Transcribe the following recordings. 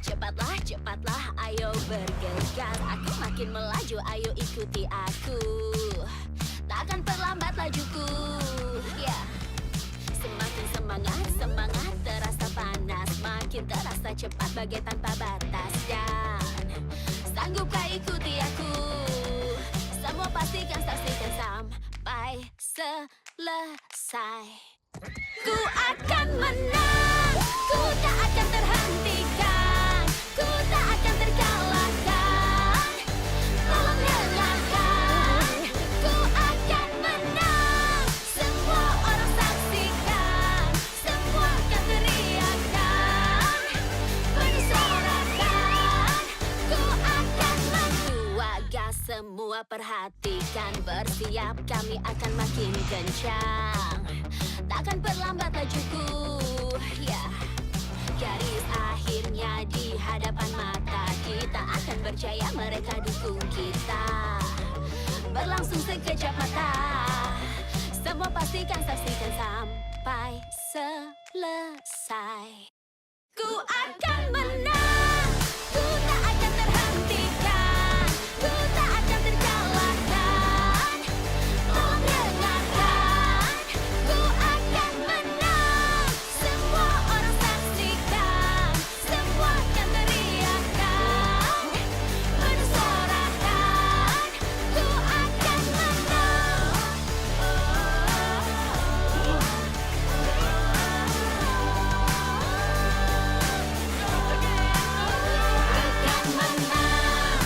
Cepatlah, cepatlah, ayo bergegas. Aku makin melaju, ayo ikuti aku. Takkan terlambat lajuku, ya. Semakin semangat, semangat terasa panas. Makin terasa cepat bagai tanpa batas. Dan sanggupkah ikuti aku? Semua pastikan, saksikan sampai selesai. Ku akan menang, ku tak akan terhentikan, ku tak akan terkalahkan. Tolong dengarkan, ku akan menang. Semua orang saksikan, semua akan teriakan, bersorakan. Ku akan menang. Gas semua perhatikan, bersiap kami akan makin kencang. Takkan perlambat lajuku, ya. Garis akhirnya di hadapan mata. Kita akan berjaya, mereka dukung kita. Berlangsung sekejap mata. Semua pastikan, saksikan sampai selesai. Ku akan menang, ku tak akan terhentikan, ku tak akan terkalahkan. Tolong dengarkan, ku akan menang. Semua orang saksikan, semua akan teriakan, bersorakan. Ku akan menang. Akan menang.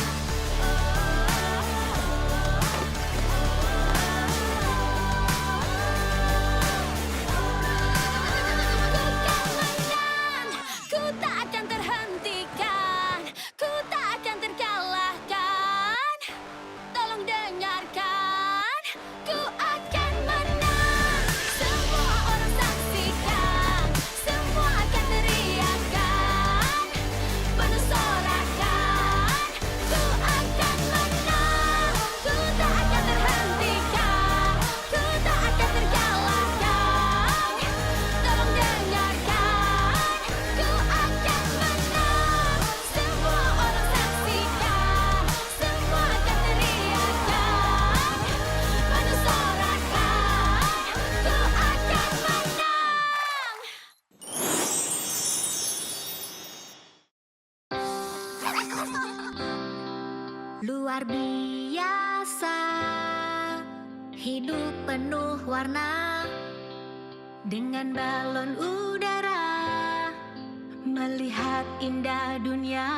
Ku tak akan terhentikan, ku tak akan terkalahkan. Tolong dengarkan, ku akan menang. Semua orang saksikan, semua akan teriakan, penuh sorakan. Ku akan menang, ku tak akan terhentikan, ku tak akan terkalahkan. Tolong dengarkan, ku akan menang. Semua orang saksikan, semua akan teriakan, penuh sorakan. Ku akan menang. Luar biasa, hidup penuh warna. Dengan balon udara, melihat indah dunia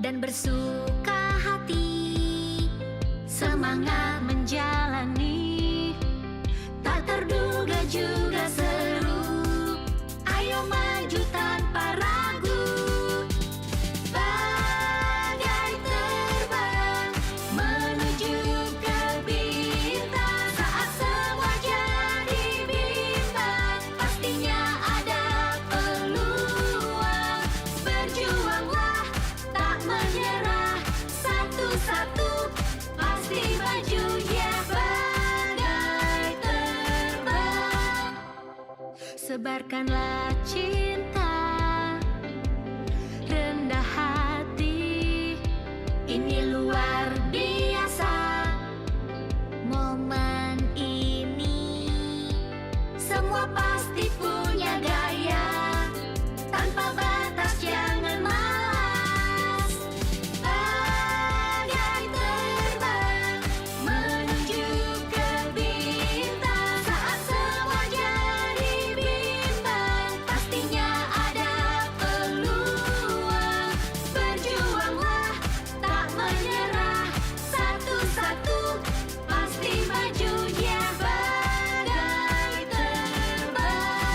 dan bersuka hati, semangat menjalani. Tak terduga juga seru, ayo maju tanpa ragu. Bagai terbang menuju ke bintang. Saat semua jadi bimbang, pastinya ada peluang. Berjuanglah, tak menyerah, satu-satu pasti maju, ya. Bagai terbang, sebarkanlah cinta, rendah hati. Ini luar biasa, momen ini. Semua pasti punya gaya, tanpa batas jangan malas. Bagai terbang menuju ke bintang. Saat semua jadi bimbang, pastinya ada peluang. Berjuanglah, tak menyerah, satu-satu pasti maju, ya. Bagai terbang.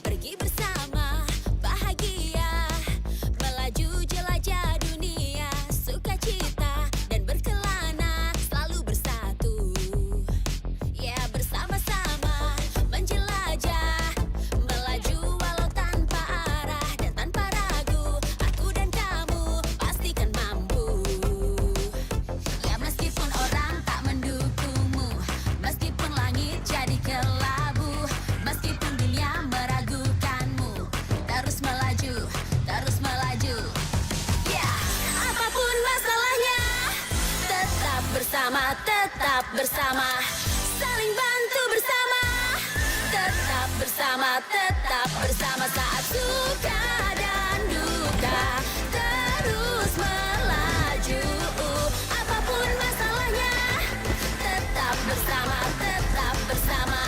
Pergi bersama, bahagia, melaju jelajah dunia, sukacita dan berkelana, selalu bersatu. Ya bersama-sama menjelajah, melaju walau tanpa arah dan tanpa ragu. Aku dan kamu pastikan mampu. Ya meskipun orang tak mendukungmu, meskipun langit jadi kelabu, meskipun dunia meragukanmu, terus melaju, terus melaju. Ya, apapun masalahnya, tetap bersama, saling bantu bersama, tetap bersama saat suka dan duka, terus melaju. Apapun masalahnya, tetap bersama.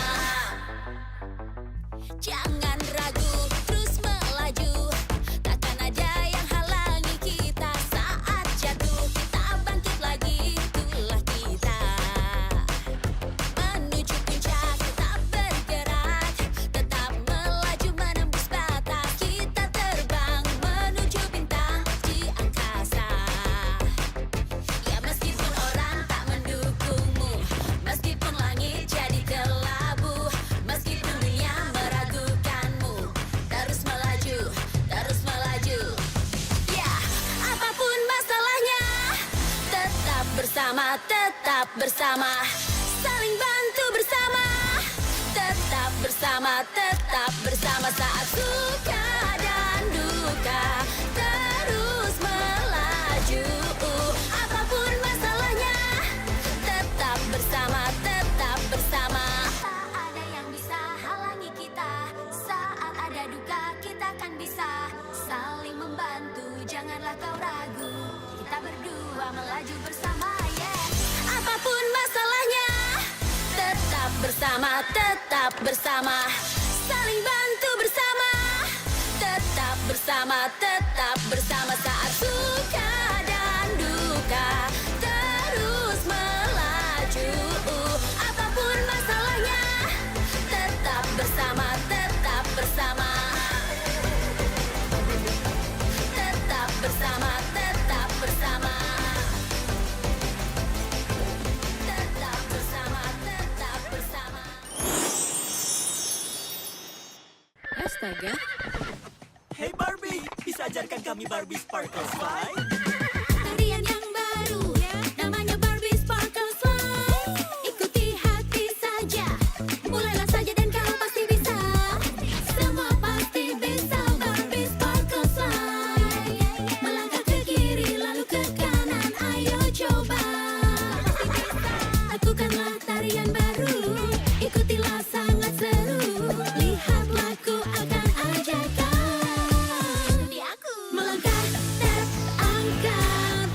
Jangan ragu, terus melaju. Takkan ada yang halangi kita saat jatuh. Kita bangkit lagi, itulah kita. Menuju puncak, tetap bergerak, tetap melaju menembus batas. Kita terbang menuju bintang di angkasa. Ya meskipun orang tak mendukungmu, meskipun langit jadi kelabu, meskipun dunia meragukanmu, terus melaju, terus melaju. Ya, apapun masalahnya, tetap bersama, saling bantu bersama, tetap bersama saat suka dan duka, terus melaju. Apapun masalahnya, tetap bersama. Tak ada yang bisa halangi kita saat ada duka, kita kan bisa saling membantu. Janganlah kau ragu, kita berdua melaju bersama. Yeah. Apapun masalahnya, tetap bersama, saling bantu bersama, tetap bersama saat suka dan duka, terus melaju. Apapun masalahnya, tetap bersama, tetap bersama, tetap bersama, tetap bersama, tetap bersama, tetap bersama. Astaga, Hey Barbie, bisa ajarkan kami Barbie Sparkle Slide? Tarian yang baru, namanya Barbie Sparkle Slide. Ikuti hati saja, mulailah saja dan kau pasti bisa. Semua pasti bisa Barbie Sparkle Slide. Melangkah ke kiri lalu ke kanan, ayo coba. Lakukanlah tarian baru, ikutilah sangat seru. Lihatlah ku akan ajarkan. Ikuti aku. Melangkah terangkat,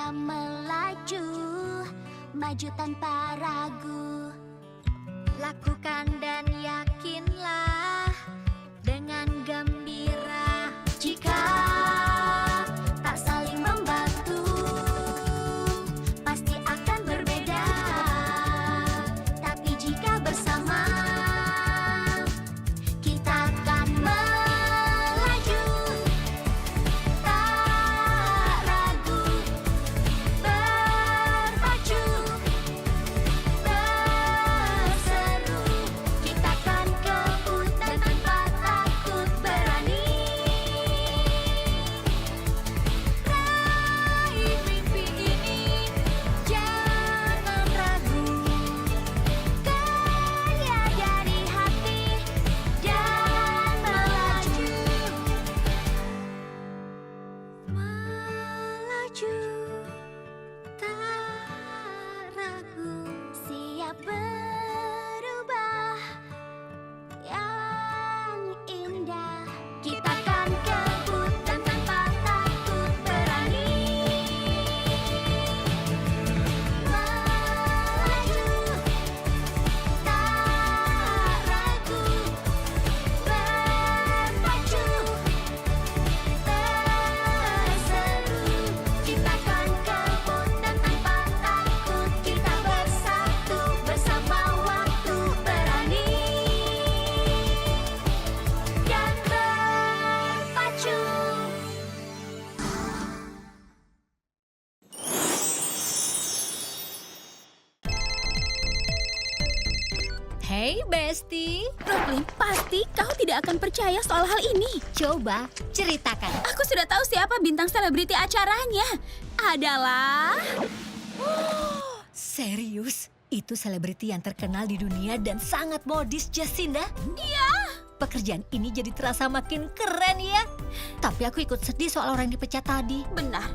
Jika melaju, maju tanpa ragu. Lakukan dan yakinlah dengan gembira. Jika tak saling membantu, pasti akan berbeda. Tapi jika bersama, kita akan melaju. Tak ragu, berpacu, berseru. Kita akan kebut dan tanpa takut berani. Raih mimpi ini, jangan ragu. Karya dari hati dan melaju. Melaju, tak ragu. Siap berubah yang indah. Kita akan kebut dan tanpa takut berani. Melaju, tak ragu. Berpacu, berseru. Kita akan kebut dan tanpa takut. Kita bersatu bersama waktu berani. Dan berpacu. Hey Besti, Roblin, pasti kau tidak akan percaya soal hal ini. Coba ceritakan. Aku sudah tahu siapa bintang selebriti acaranya. Adalah... Serius? Itu selebriti yang terkenal di dunia dan sangat modis, Jacinda? Iya. Pekerjaan ini jadi terasa makin keren ya. Tapi aku ikut sedih soal orang yang dipecat tadi. Benar.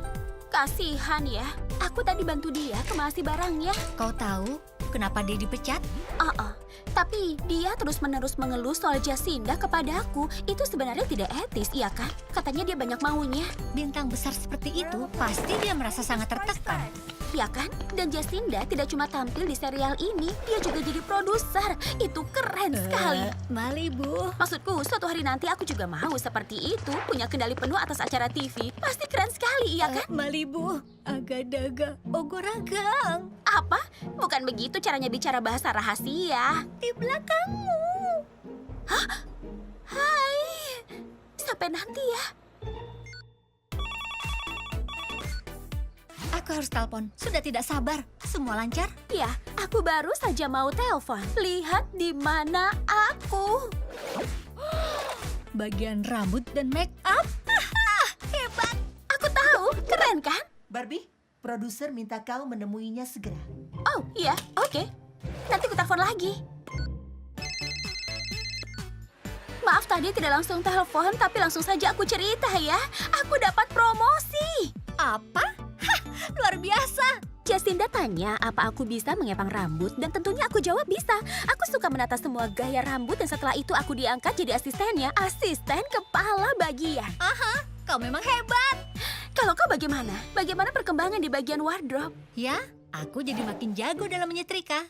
Kasihan ya. Aku tadi bantu dia kemasi barangnya. Kau tahu kenapa dia dipecat? Tapi dia terus-menerus mengeluh soal Jacinda kepadaku. Itu sebenarnya tidak etis, iya kan? Katanya dia banyak maunya. Bintang besar seperti itu, pasti dia merasa sangat tertekan. Ya kan? Dan Jacinda tidak cuma tampil di serial ini, dia juga jadi produser. Itu keren sekali. Malibu. Maksudku, suatu hari nanti aku juga mau seperti itu, punya kendali penuh atas acara TV. Pasti keren sekali, iya kan? Malibu, agak-daga, ogoragang. Apa? Bukan begitu caranya bicara bahasa rahasia. Di belakangmu. Hai, sampai nanti ya. Aku harus telepon. Sudah tidak sabar. Semua lancar? Ya, aku baru saja mau telepon. Lihat di mana aku. Bagian rambut dan make up. Hebat. Aku tahu, keren kan? Barbie, produser minta kau menemuinya segera. Oh, iya, oke. Nanti ku telepon lagi. Maaf tadi tidak langsung telepon, tapi langsung saja aku cerita ya. Aku dapat promosi. Apa? Hah, luar biasa. Jacinda tanya apa aku bisa mengepang rambut dan tentunya aku jawab bisa. Aku suka menata semua gaya rambut dan setelah itu aku diangkat jadi asistennya. Asisten kepala bagian. Kau memang hebat. Kalau kau bagaimana? Bagaimana perkembangan di bagian wardrobe? Ya, aku jadi makin jago dalam menyetrika.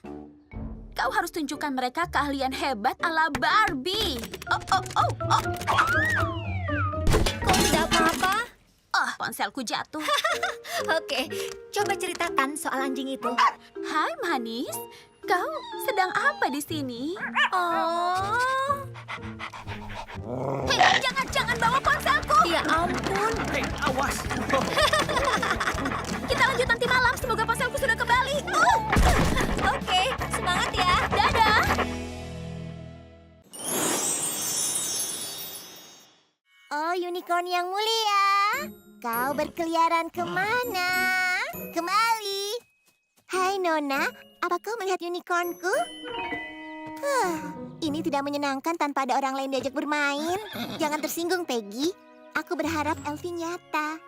Kau harus tunjukkan mereka keahlian hebat ala Barbie. Oh. Kau tidak apa-apa? Oh, ponselku jatuh. Oke, coba ceritakan soal anjing itu. Hai manis, kau sedang apa di sini? Oh, Hei, jangan bawa ponselku. ya ampun. Hei, awas! Kita lanjut nanti malam. Semoga ponselku sudah kembali. Oke, semangat ya. Dadah. Oh, unicorn yang mulia. Kau berkeliaran kemana? Kembali. Hai Nona, apa kau melihat unicornku? Ini tidak menyenangkan tanpa ada orang lain diajak bermain. Jangan tersinggung, Peggy. Aku berharap Elfie nyata.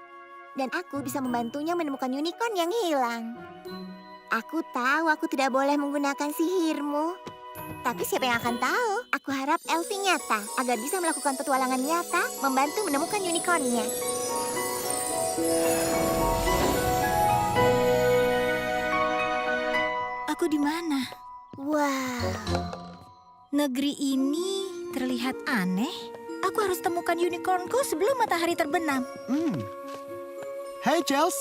Dan aku bisa membantunya menemukan unicorn yang hilang. Aku tahu aku tidak boleh menggunakan sihirmu. Tapi siapa yang akan tahu? Aku harap Elfie nyata agar bisa melakukan petualangan nyata membantu menemukan unicornnya. aku di mana? Wow, negeri ini terlihat aneh. Aku harus temukan unicornku sebelum matahari terbenam. Hai Chels,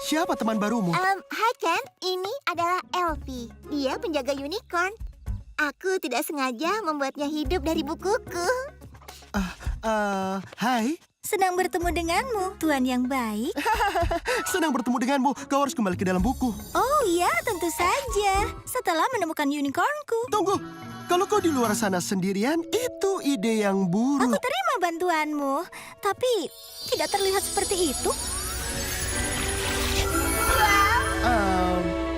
siapa teman barumu? Hai Ken, ini adalah Elfie. Dia penjaga unicorn. Aku tidak sengaja membuatnya hidup dari bukuku. Hai, Senang bertemu denganmu, Tuan yang baik. senang bertemu denganmu. Kau harus kembali ke dalam buku. Oh iya, tentu saja. Setelah menemukan unicornku. Tunggu, kalau kau di luar sana sendirian, itu ide yang buruk. Aku terima bantuanmu, tapi tidak terlihat seperti itu.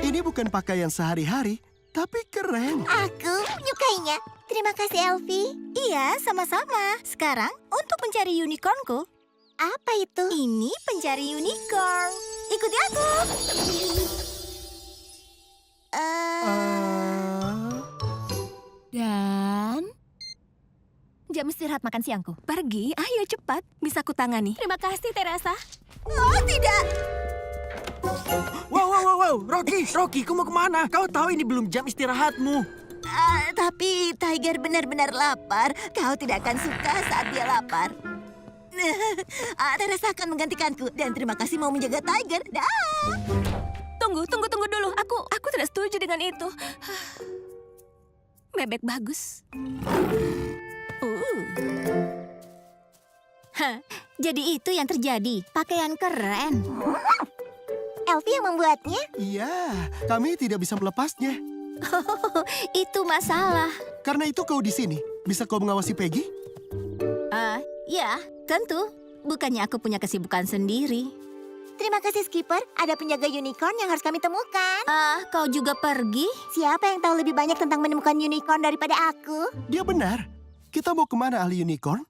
Ini bukan pakaian sehari-hari, tapi keren. Aku menyukainya. Terima kasih Elfie. Iya, sama-sama. Sekarang, untuk mencari unicornku, Apa itu? ini pencari unicorn. Ikuti aku. Dan jam istirahat makan siangku. Pergi, ayo cepat. Bisa kutangani. Terima kasih, Teresa. Oh, tidak. Wow, Rocky, kau mau kemana? Kau tahu ini belum jam istirahatmu. Tapi Tiger benar-benar lapar. Kau tidak akan suka saat dia lapar. Teresa akan menggantikanku. Dan terima kasih mau menjaga Tiger. Dah. Tunggu dulu. Aku tidak setuju dengan itu. Bebek bagus. Jadi itu yang terjadi. Pakaian keren. Elfie yang membuatnya? Iya, kami tidak bisa melepasnya. Itu masalah. Karena itu kau di sini. Bisa kau mengawasi Peggy? Ya, tentu. Bukannya aku punya kesibukan sendiri. Terima kasih Skipper. Ada penjaga unicorn yang harus kami temukan. Kau juga pergi? Siapa yang tahu lebih banyak tentang menemukan unicorn daripada aku? Dia benar. Kita mau kemana, ahli unicorn?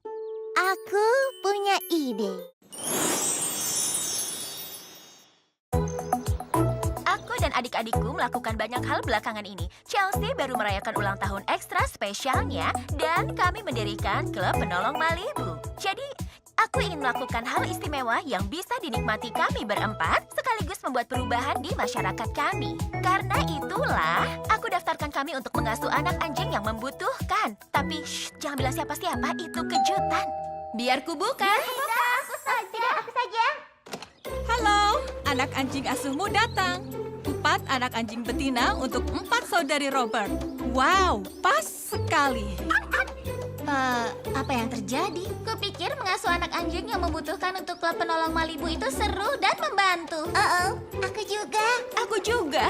Aku punya ide. Aku dan adik-adikku melakukan banyak hal belakangan ini. Chelsea baru merayakan ulang tahun ekstra spesialnya dan kami mendirikan klub penolong Malibu. Jadi, aku ingin melakukan hal istimewa yang bisa dinikmati kami berempat sekaligus membuat perubahan di masyarakat kami. Karena itulah, aku daftarkan kami untuk mengasuh anak anjing yang membutuhkan. Tapi, jangan bilang siapa-siapa, itu kejutan. Biar ku buka. Tidak, aku saja. Halo, anak anjing asuhmu datang. 4 anak anjing betina untuk 4 saudari Robert. Wow, pas sekali. Apa yang terjadi? Kupikir mengasuh anak anjing yang membutuhkan untuk klub penolong Malibu itu seru dan membantu. Aku juga. Aku juga.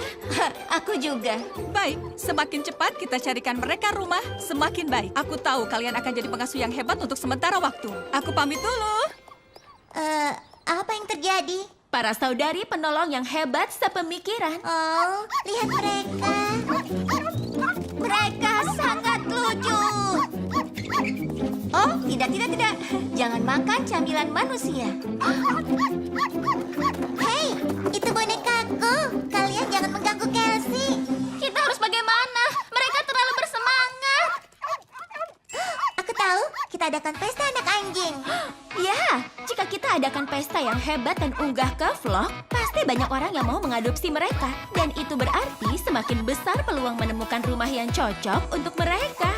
Aku juga. Baik, semakin cepat kita carikan mereka rumah, semakin baik. Aku tahu kalian akan jadi pengasuh yang hebat untuk sementara waktu. Aku pamit dulu. Apa yang terjadi? Para saudari penolong yang hebat sepemikiran. Oh, lihat mereka. Mereka sangat lucu. Oh, tidak. Jangan makan camilan manusia. Hei, itu bonekaku. Kalian jangan mengganggu Kelsey. Kita harus bagaimana? Mereka terlalu bersemangat. Aku tahu, kita adakan pesta anak anjing. Ya, jika kita adakan pesta yang hebat dan unggah ke vlog, pasti banyak orang yang mau mengadopsi mereka. Dan itu berarti semakin besar peluang menemukan rumah yang cocok untuk mereka.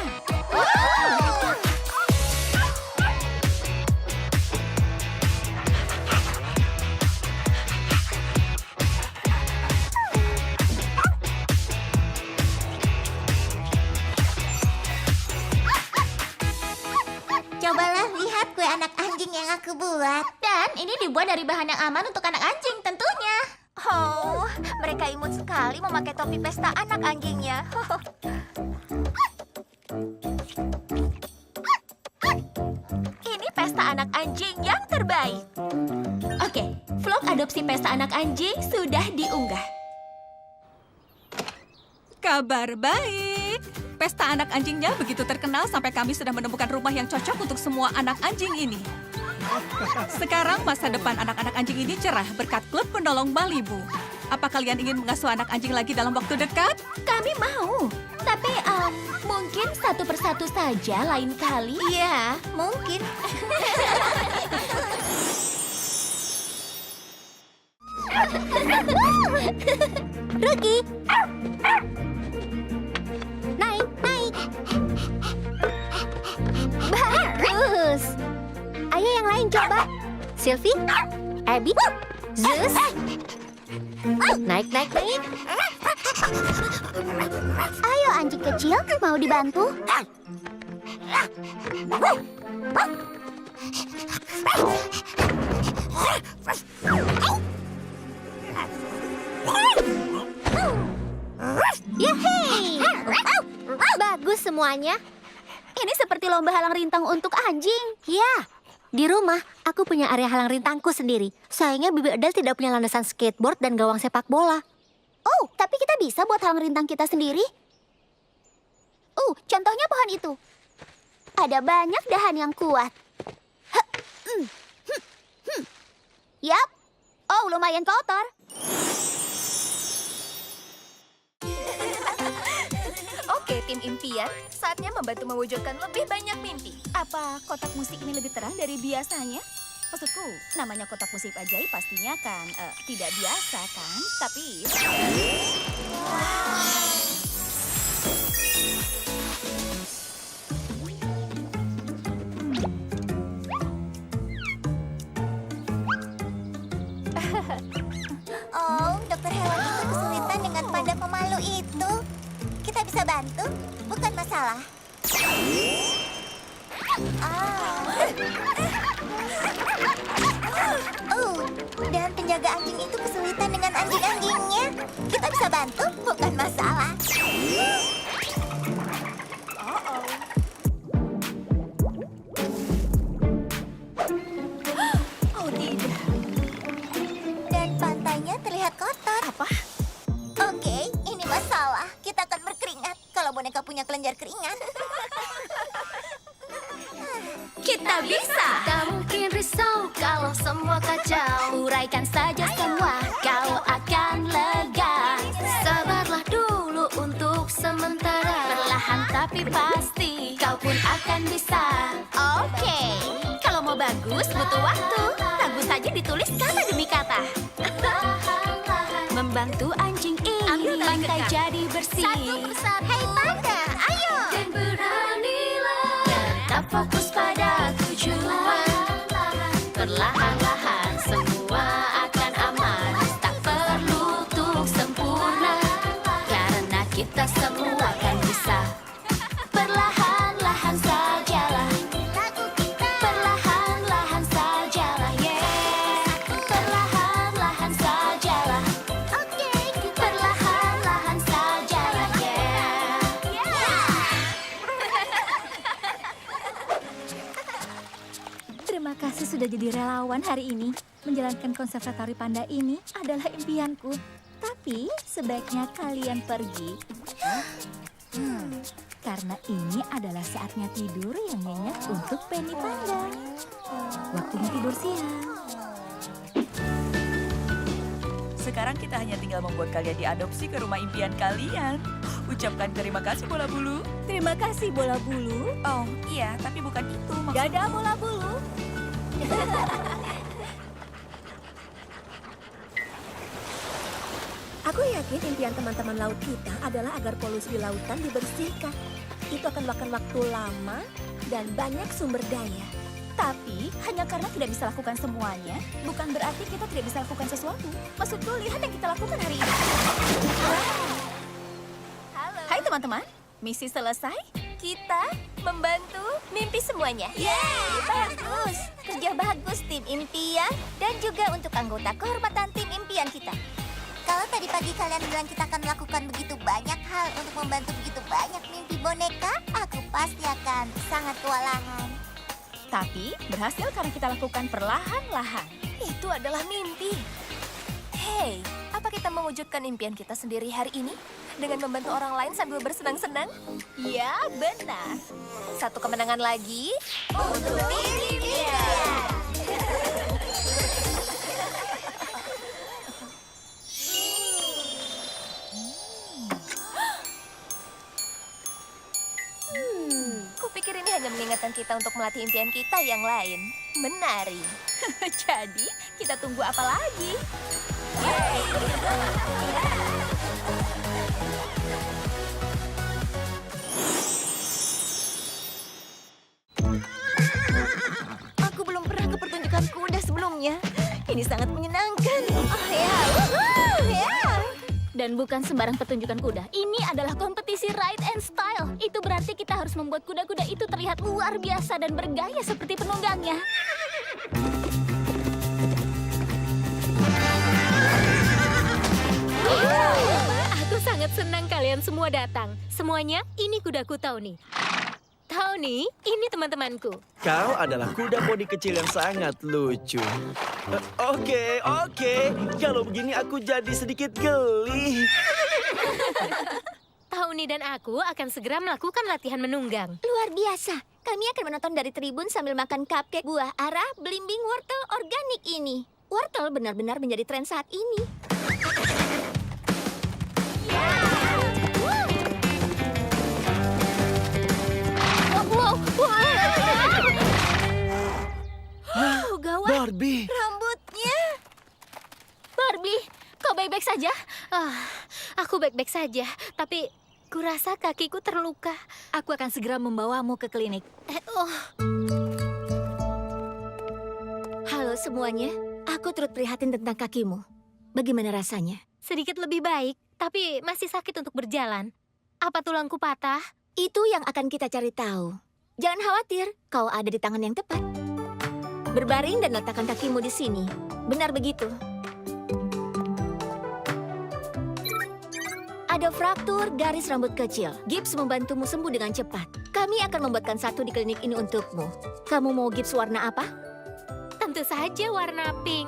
Cobalah lihat kue anak anjing yang aku buat. Dan ini dibuat dari bahan yang aman untuk anak anjing tentunya. Oh, mereka imut sekali memakai topi pesta anak anjingnya. Ini pesta anak anjing yang terbaik. Oke, vlog adopsi pesta anak anjing sudah diunggah. Kabar baik. Pesta anak anjingnya begitu terkenal sampai kami sudah menemukan rumah yang cocok untuk semua anak anjing ini. Sekarang masa depan anak-anak anjing ini cerah berkat klub penolong Malibu. Apa kalian ingin mengasuh anak anjing lagi dalam waktu dekat? Kami mau, tapi mungkin satu persatu saja lain kali. Iya, mungkin. Rocky, mencoba. Sylvie, Abby, Zeus. Naik. Ayo anjing kecil, mau dibantu? Yeay! Bagus semuanya. Ini seperti lomba halang rintang untuk anjing. Ya, di rumah aku punya area halang rintangku sendiri. Sayangnya Bibi Adele tidak punya landasan skateboard dan gawang sepak bola. Oh, tapi kita bisa buat halang rintang kita sendiri. Contohnya pohon itu. Ada banyak dahan yang kuat. Yap. Oh, lumayan kotor. Oke, tim impian, saatnya membantu mewujudkan lebih banyak mimpi. Apa kotak musik ini lebih terang dari biasanya? Maksudku, namanya kotak musik ajaib pastinya kan tidak biasa kan? Tapi... Oh, dokter hewan itu kesulitan dengan panda pemalu itu. Kita bisa bantu, bukan masalah. Dan penjaga anjing itu kesulitan dengan anjing-anjingnya. Kita bisa bantu, bukan masalah. Oh tidak. Dan pantainya terlihat kotor. Apa? Oke, ini masalah. Kita akan berkeringat kalau boneka punya kelenjar keringat. Kita bisa! Tak mungkin risau kalau semua kacau. Uraikan saja semua, kau akan lega. Sabarlah dulu untuk sementara. Perlahan tapi pasti, kau pun akan bisa. Oke, kalau mau bagus butuh waktu. Lagu saja ditulis kata demi kata. Membantu anjing ini, pantai jadi bersih. Satu persatu. Hei panda, ayo. Dan beranilah tetap fokus pada tujuan. Perlahan-lahan semua akan aman. Tak perlu untuk sempurna, karena kita semua kan bisa. Perlahan-lahan sajalah, Lagu kita. perlahan-lahan sajalah, yeah. Perlahan-lahan sajalah, Oke, kita. perlahan-lahan sajalah, yeah. Terima kasih sudah jadi relawan hari ini. Menjalankan konservatori panda ini adalah impianku. Tapi sebaiknya kalian pergi. Karena ini adalah saatnya tidur yang nyenyak untuk Penny Panda. Waktunya tidur siang. Sekarang kita hanya tinggal membuat kalian diadopsi ke rumah impian kalian. Ucapkan terima kasih bola bulu. Terima kasih bola bulu. Oh iya, tapi bukan itu maksudnya. Dadah bola bulu. Aku yakin impian teman-teman laut kita adalah agar polusi di lautan dibersihkan. Itu akan makan waktu lama dan banyak sumber daya. Tapi hanya karena tidak bisa lakukan semuanya, bukan berarti kita tidak bisa lakukan sesuatu. Maksudku, lihat yang kita lakukan hari ini. Halo. Hai teman-teman, misi selesai. Kita membantu mimpi semuanya. Yeay, bagus. Kerja bagus tim impian dan juga untuk anggota kehormatan tim impian kita. Kalau tadi pagi kalian bilang kita akan melakukan begitu banyak hal untuk membantu begitu banyak mimpi boneka, aku pasti akan sangat kewalahan. Tapi berhasil karena kita lakukan perlahan-lahan. Itu adalah mimpi. Hei, apa kita mewujudkan impian kita sendiri hari ini? Dengan membantu orang lain sambil bersenang-senang? Ya, benar. Satu kemenangan lagi Untuk tim impian. Kupikir ini hanya mengingatkan kita untuk melatih impian kita yang lain. Menari. Jadi, kita tunggu apa lagi? Aku belum pernah ke pertunjukan menunggannya. Ini sangat menyenangkan. Dan bukan sembarang pertunjukan kuda. Ini adalah kompetisi ride and style. Itu berarti kita harus membuat kuda-kuda itu terlihat luar biasa dan bergaya seperti penunggangnya. Aku sangat senang kalian semua datang. Semuanya, ini kudaku Tony. Tony, ini teman-temanku. Kau adalah kuda poni kecil yang sangat lucu. Oke. Kalau begini aku jadi sedikit geli. Tony dan aku akan segera melakukan latihan menunggang. Luar biasa. Kami akan menonton dari tribun sambil makan cupcake buah arah belimbing wortel organik ini. Wortel benar-benar menjadi tren saat ini. Oh, gawat. Barbie, Rambutnya. Barbie, kau baik-baik saja? Aku baik-baik saja, tapi kurasa kakiku terluka. Aku akan segera membawamu ke klinik. Halo semuanya. Aku turut prihatin tentang kakimu. Bagaimana rasanya? Sedikit lebih baik, tapi masih sakit untuk berjalan. Apa tulangku patah? Itu yang akan kita cari tahu. Jangan khawatir, kau ada di tangan yang tepat. Berbaring dan letakkan kakimu di sini. Benar begitu. Ada fraktur garis rambut kecil. Gips membantumu sembuh dengan cepat. Kami akan membuatkan satu di klinik ini untukmu. Kamu mau gips warna apa? Tentu saja warna pink.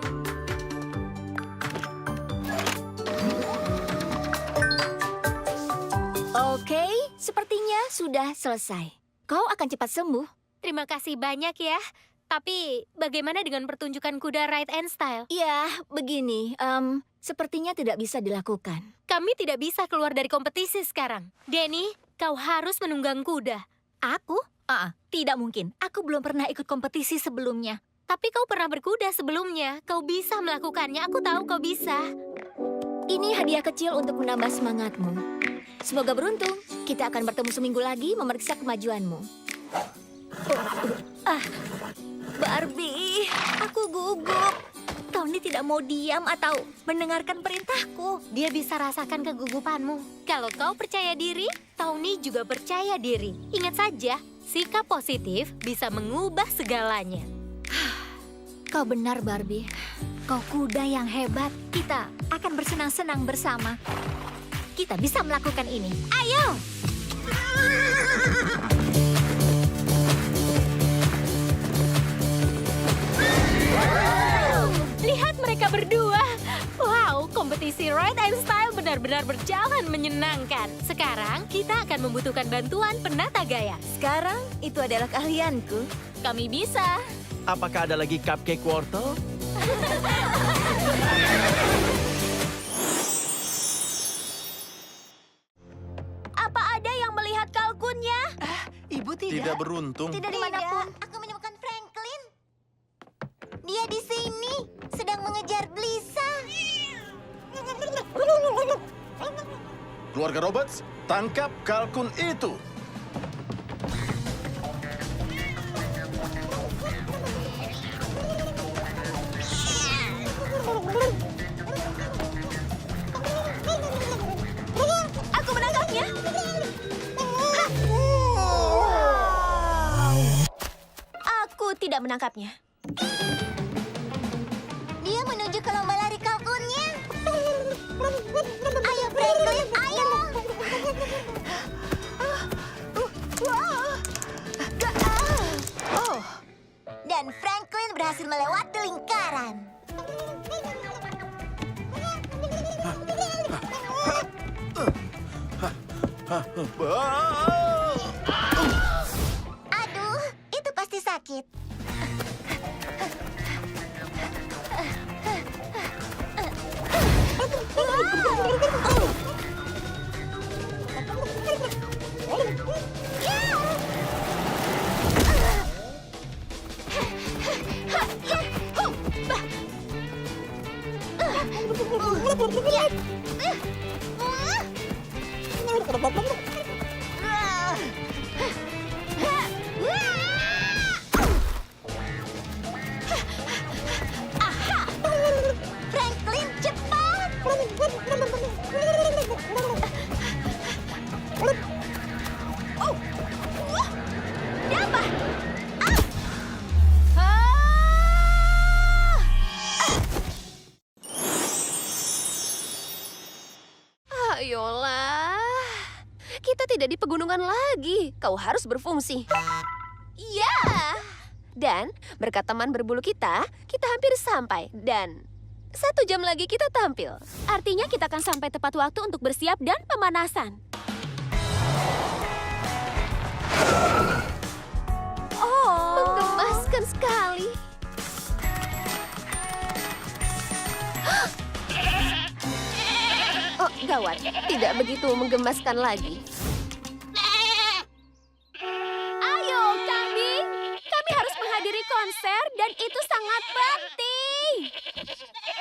Oke, sepertinya sudah selesai. Kau akan cepat sembuh. Terima kasih banyak ya. Tapi bagaimana dengan pertunjukan kuda ride and style? Ya, begini. Sepertinya tidak bisa dilakukan. Kami tidak bisa keluar dari kompetisi sekarang. Denny, kau harus menunggang kuda. Aku? Tidak mungkin. Aku belum pernah ikut kompetisi sebelumnya. Tapi kau pernah berkuda sebelumnya. Kau bisa melakukannya. Aku tahu kau bisa. Ini hadiah kecil untuk menambah semangatmu. Semoga beruntung. Kita akan bertemu seminggu lagi memeriksa kemajuanmu. Barbie, aku gugup. Tony tidak mau diam atau mendengarkan perintahku. Dia bisa rasakan kegugupanmu. Kalau kau percaya diri, Tony juga percaya diri. Ingat saja, sikap positif bisa mengubah segalanya. Kau benar, Barbie. Kau kuda yang hebat. Kita akan bersenang-senang bersama. Kita bisa melakukan ini. Ayo! Lihat mereka berdua. Wow, kompetisi ride and style benar-benar berjalan menyenangkan. Sekarang kita akan membutuhkan bantuan penata gaya. Sekarang itu adalah keahlianku. Kami bisa. apakah ada lagi cupcake wortel? Apa ada yang melihat kalkunnya? Ibu Tidak beruntung. Tidak dimanapun. Aku menemukan Franklin. Dia di sini, sedang mengejar Blisa. Keluarga Roberts, tangkap kalkun itu. Aku menangkapnya. Aku tidak menangkapnya. Dia menuju ke lomba lari kalkunnya. Ayo, Franklin, ayo. Dan Franklin berhasil melewati lingkaran. Aduh, itu pasti sakit. Ayolah. Kita tidak di pegunungan lagi. Kau harus berfungsi. Ya. Dan berkat teman berbulu kita hampir sampai. Dan 1 jam lagi kita tampil. Artinya kita akan sampai tepat waktu untuk bersiap dan pemanasan. Oh, menggemaskan sekali. Oh, gawat. Tidak begitu menggemaskan lagi. Ayo, kambing. Kami harus menghadiri konser dan itu sangat penting.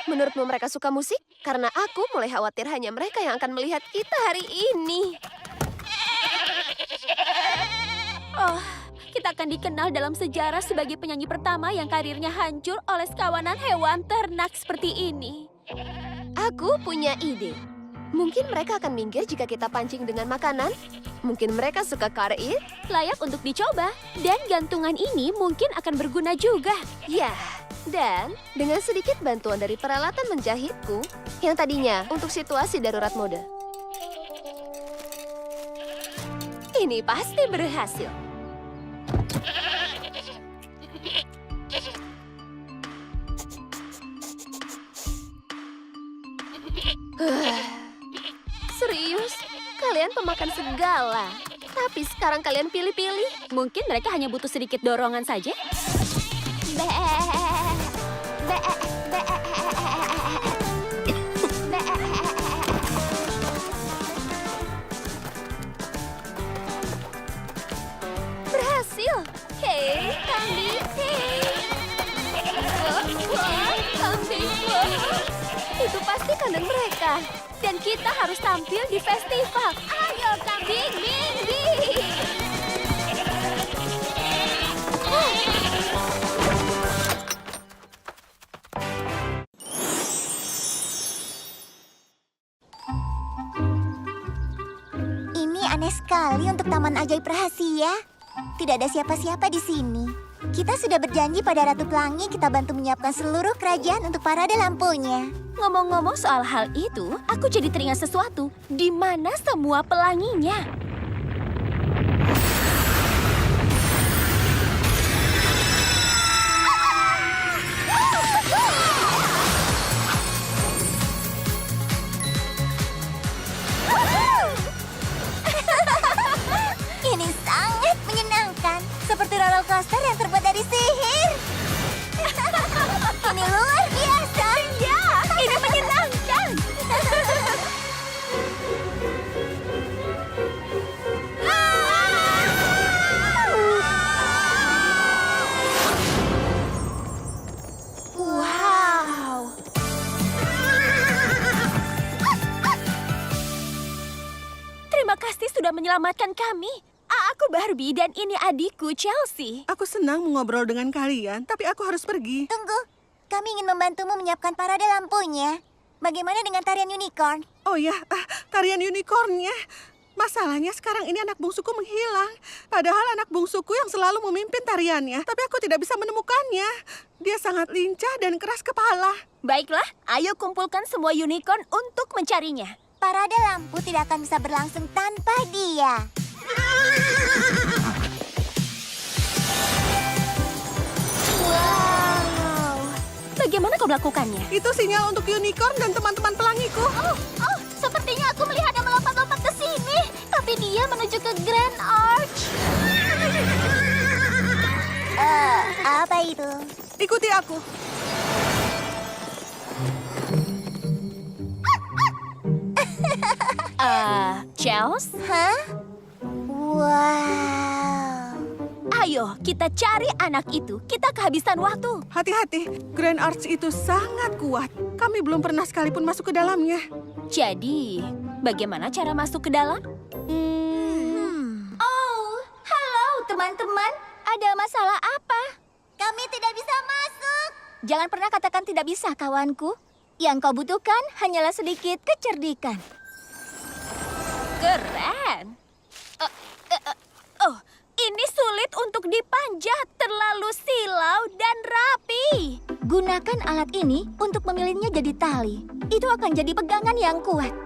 Menurutmu mereka suka musik? Karena aku mulai khawatir hanya mereka yang akan melihat kita hari ini. Oh, kita akan dikenal dalam sejarah sebagai penyanyi pertama yang karirnya hancur oleh sekawanan hewan ternak seperti ini. Aku punya ide. Mungkin mereka akan minggir jika kita pancing dengan makanan. Mungkin mereka suka car eat, layak untuk dicoba. Dan gantungan ini mungkin akan berguna juga. Ya, dan dengan sedikit bantuan dari peralatan menjahitku, yang tadinya untuk situasi darurat mode. Ini pasti berhasil. Serius? Kalian pemakan segala. Tapi sekarang kalian pilih-pilih. Mungkin mereka hanya butuh sedikit dorongan saja. Berhasil. Hei, kambing. Hei. Wah, kambing. Wah. Itu pasti kandang mereka. Dan kita harus tampil di festival. Ayo, kambing, Mindy! Ini aneh sekali untuk Taman Ajaib Rahasia. Tidak ada siapa-siapa di sini. Kita sudah berjanji pada Ratu Pelangi kita bantu menyiapkan seluruh kerajaan untuk parade lampunya. Ngomong-ngomong soal hal itu, aku jadi teringat sesuatu. Di mana semua pelanginya? Ini sangat menyenangkan. Seperti roller coaster yang terbuat dari sihir. Ini luar biasa. Ya, ini menyenangkan. Wow. Terima kasih sudah menyelamatkan kami. Aku Barbie dan ini adikku Chelsea. Aku senang mengobrol dengan kalian, tapi aku harus pergi. Tunggu. Kami ingin membantumu menyiapkan parade lampunya. Bagaimana dengan tarian unicorn? Oh ya, tarian unicornnya. Masalahnya sekarang ini anak bungsuku menghilang. Padahal anak bungsuku yang selalu memimpin tariannya. Tapi aku tidak bisa menemukannya. Dia sangat lincah dan keras kepala. Baiklah, ayo kumpulkan semua unicorn untuk mencarinya. Parade lampu tidak akan bisa berlangsung tanpa dia. Wow. Bagaimana kau melakukannya? Itu sinyal untuk unicorn dan teman-teman pelangiku. Oh, sepertinya aku melihatnya melompat-lompat ke sini. Tapi dia menuju ke Grand Arch. Apa itu? Ikuti aku. Chels? Hah? Wow. Ayo, kita cari anak itu. Kita kehabisan waktu. Hati-hati, Grand Arch itu sangat kuat. Kami belum pernah sekalipun masuk ke dalamnya. Jadi, bagaimana cara masuk ke dalam? Oh, halo teman-teman. Ada masalah apa? Kami tidak bisa masuk. Jangan pernah katakan tidak bisa, kawanku. Yang kau butuhkan hanyalah sedikit kecerdikan. Keren. Oh, ini sulit untuk dipanjat. Terlalu silau dan rapi. Gunakan alat ini untuk memilihnya jadi tali. Itu akan jadi pegangan yang kuat.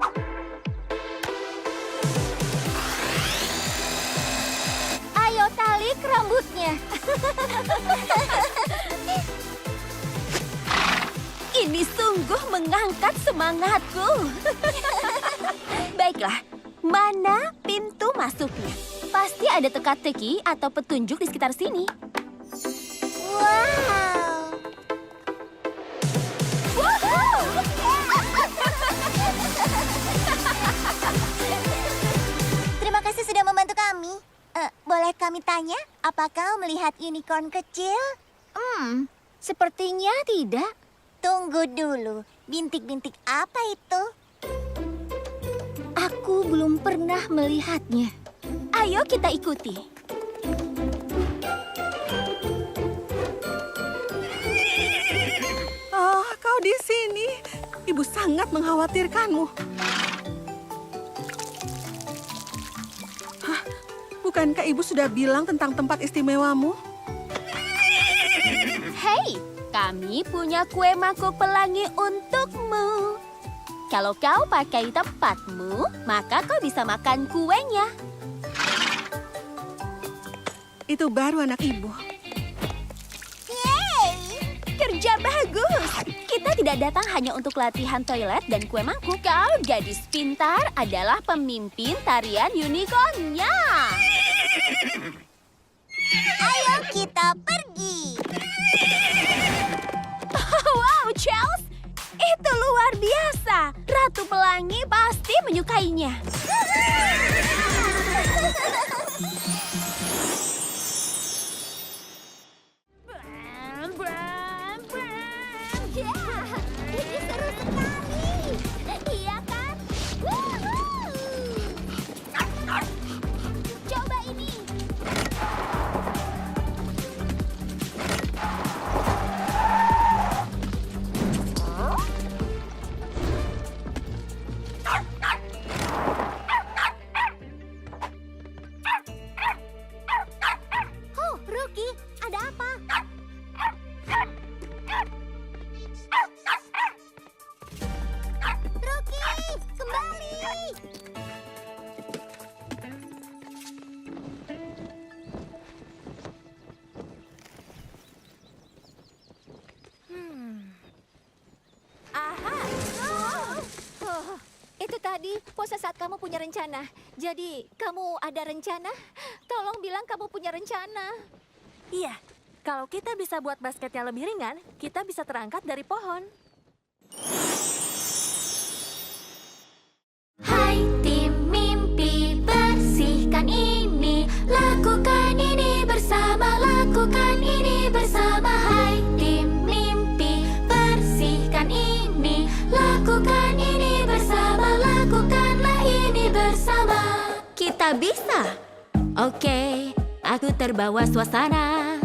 tarik rambutnya. Ini sungguh mengangkat semangatku. Baiklah, mana pintu masuknya? Pasti ada teka-teki atau petunjuk di sekitar sini. Wow. Terima kasih sudah membantu kami. Boleh kami tanya, apa kau melihat unicorn kecil? Sepertinya tidak. Tunggu dulu, bintik-bintik apa itu? Aku belum pernah melihatnya. Ayo kita ikuti. Oh, kau di sini. Ibu sangat mengkhawatirkanmu. Hah, bukankah ibu sudah bilang tentang tempat istimewamu? Hei, kami punya kue mangkuk pelangi untukmu. Kalau kau pakai tempatmu, maka kau bisa makan kuenya. Itu baru anak ibu. Kerja bagus. Kita tidak datang hanya untuk latihan toilet dan kue mangkuk. Kau gadis pintar adalah pemimpin tarian unicornnya. Ayo kita pergi. Wow, Charles. Itu luar biasa. Ratu Pelangi pasti menyukainya. Ini seru sekali. Iya kan? Coba ini. Oh, Rookie, ada apa? Rookie, kembali. Itu tadi pose saat kamu punya rencana. Jadi, kamu ada rencana? Tolong bilang kamu punya rencana. Iya, kalau kita bisa buat basket yang lebih ringan, kita bisa terangkat dari pohon. Hai tim mimpi, bersihkan ini. Lakukan ini bersama, lakukan ini bersama. Hai tim mimpi, bersihkan ini. Lakukan ini bersama, lakukanlah ini bersama. Kita bisa. Oke, aku terbawa suasana.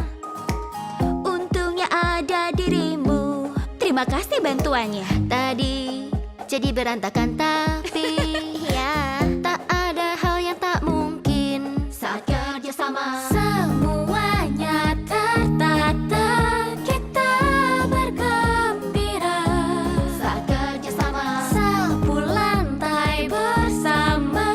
Untungnya ada dirimu. Terima kasih bantuannya. Tadi jadi berantakan tapi ya, tak ada hal yang tak mungkin saat kerja sama. Semuanya tertata, kita bergembira. Saat kerja sama. Sapu lantai bersama,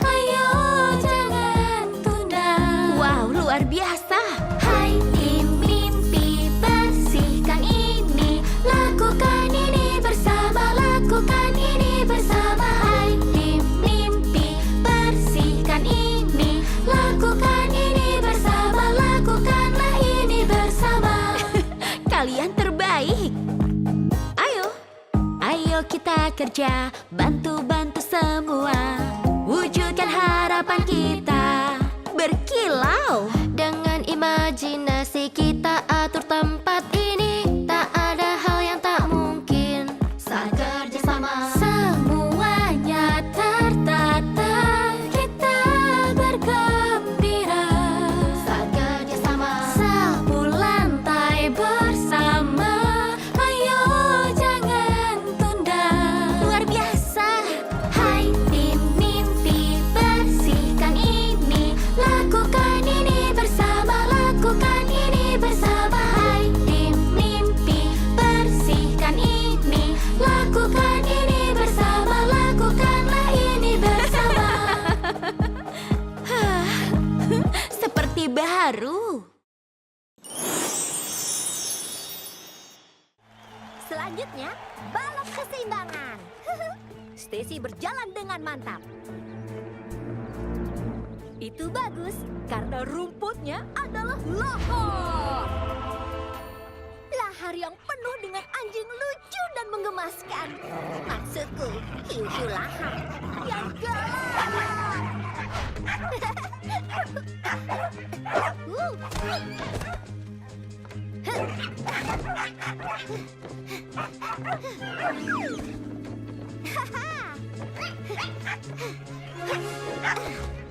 ayo jangan tunda. Wow, luar biasa. Hai tim mimpi, bersihkan ini. Lakukan ini bersama, lakukan ini bersama. Hai tim mimpi, bersihkan ini. Lakukan ini bersama, lakukanlah ini bersama. Kalian terbaik. Ayo kita kerja, bantu-bantu semua. Wujudkan harapan kita. Berkilau. Dengan imajinasi kita atur tempat ini. Tak ada hal yang tak mungkin saat kerja sama. Semuanya tertata, kita bergembira. Saat kerja sama. Sapu lantai bersama, ayo jangan tunda. Luar biasa. Hai tim mimpi, bersihkan ini. Lakukan ini bersama, lakukan ini bersama. balok keseimbangan. Stacy berjalan dengan mantap. Itu bagus, karena rumputnya adalah lahar. Lahar yang penuh dengan anjing lucu dan menggemaskan. Maksudku, hiu-hiu lahar yang galak.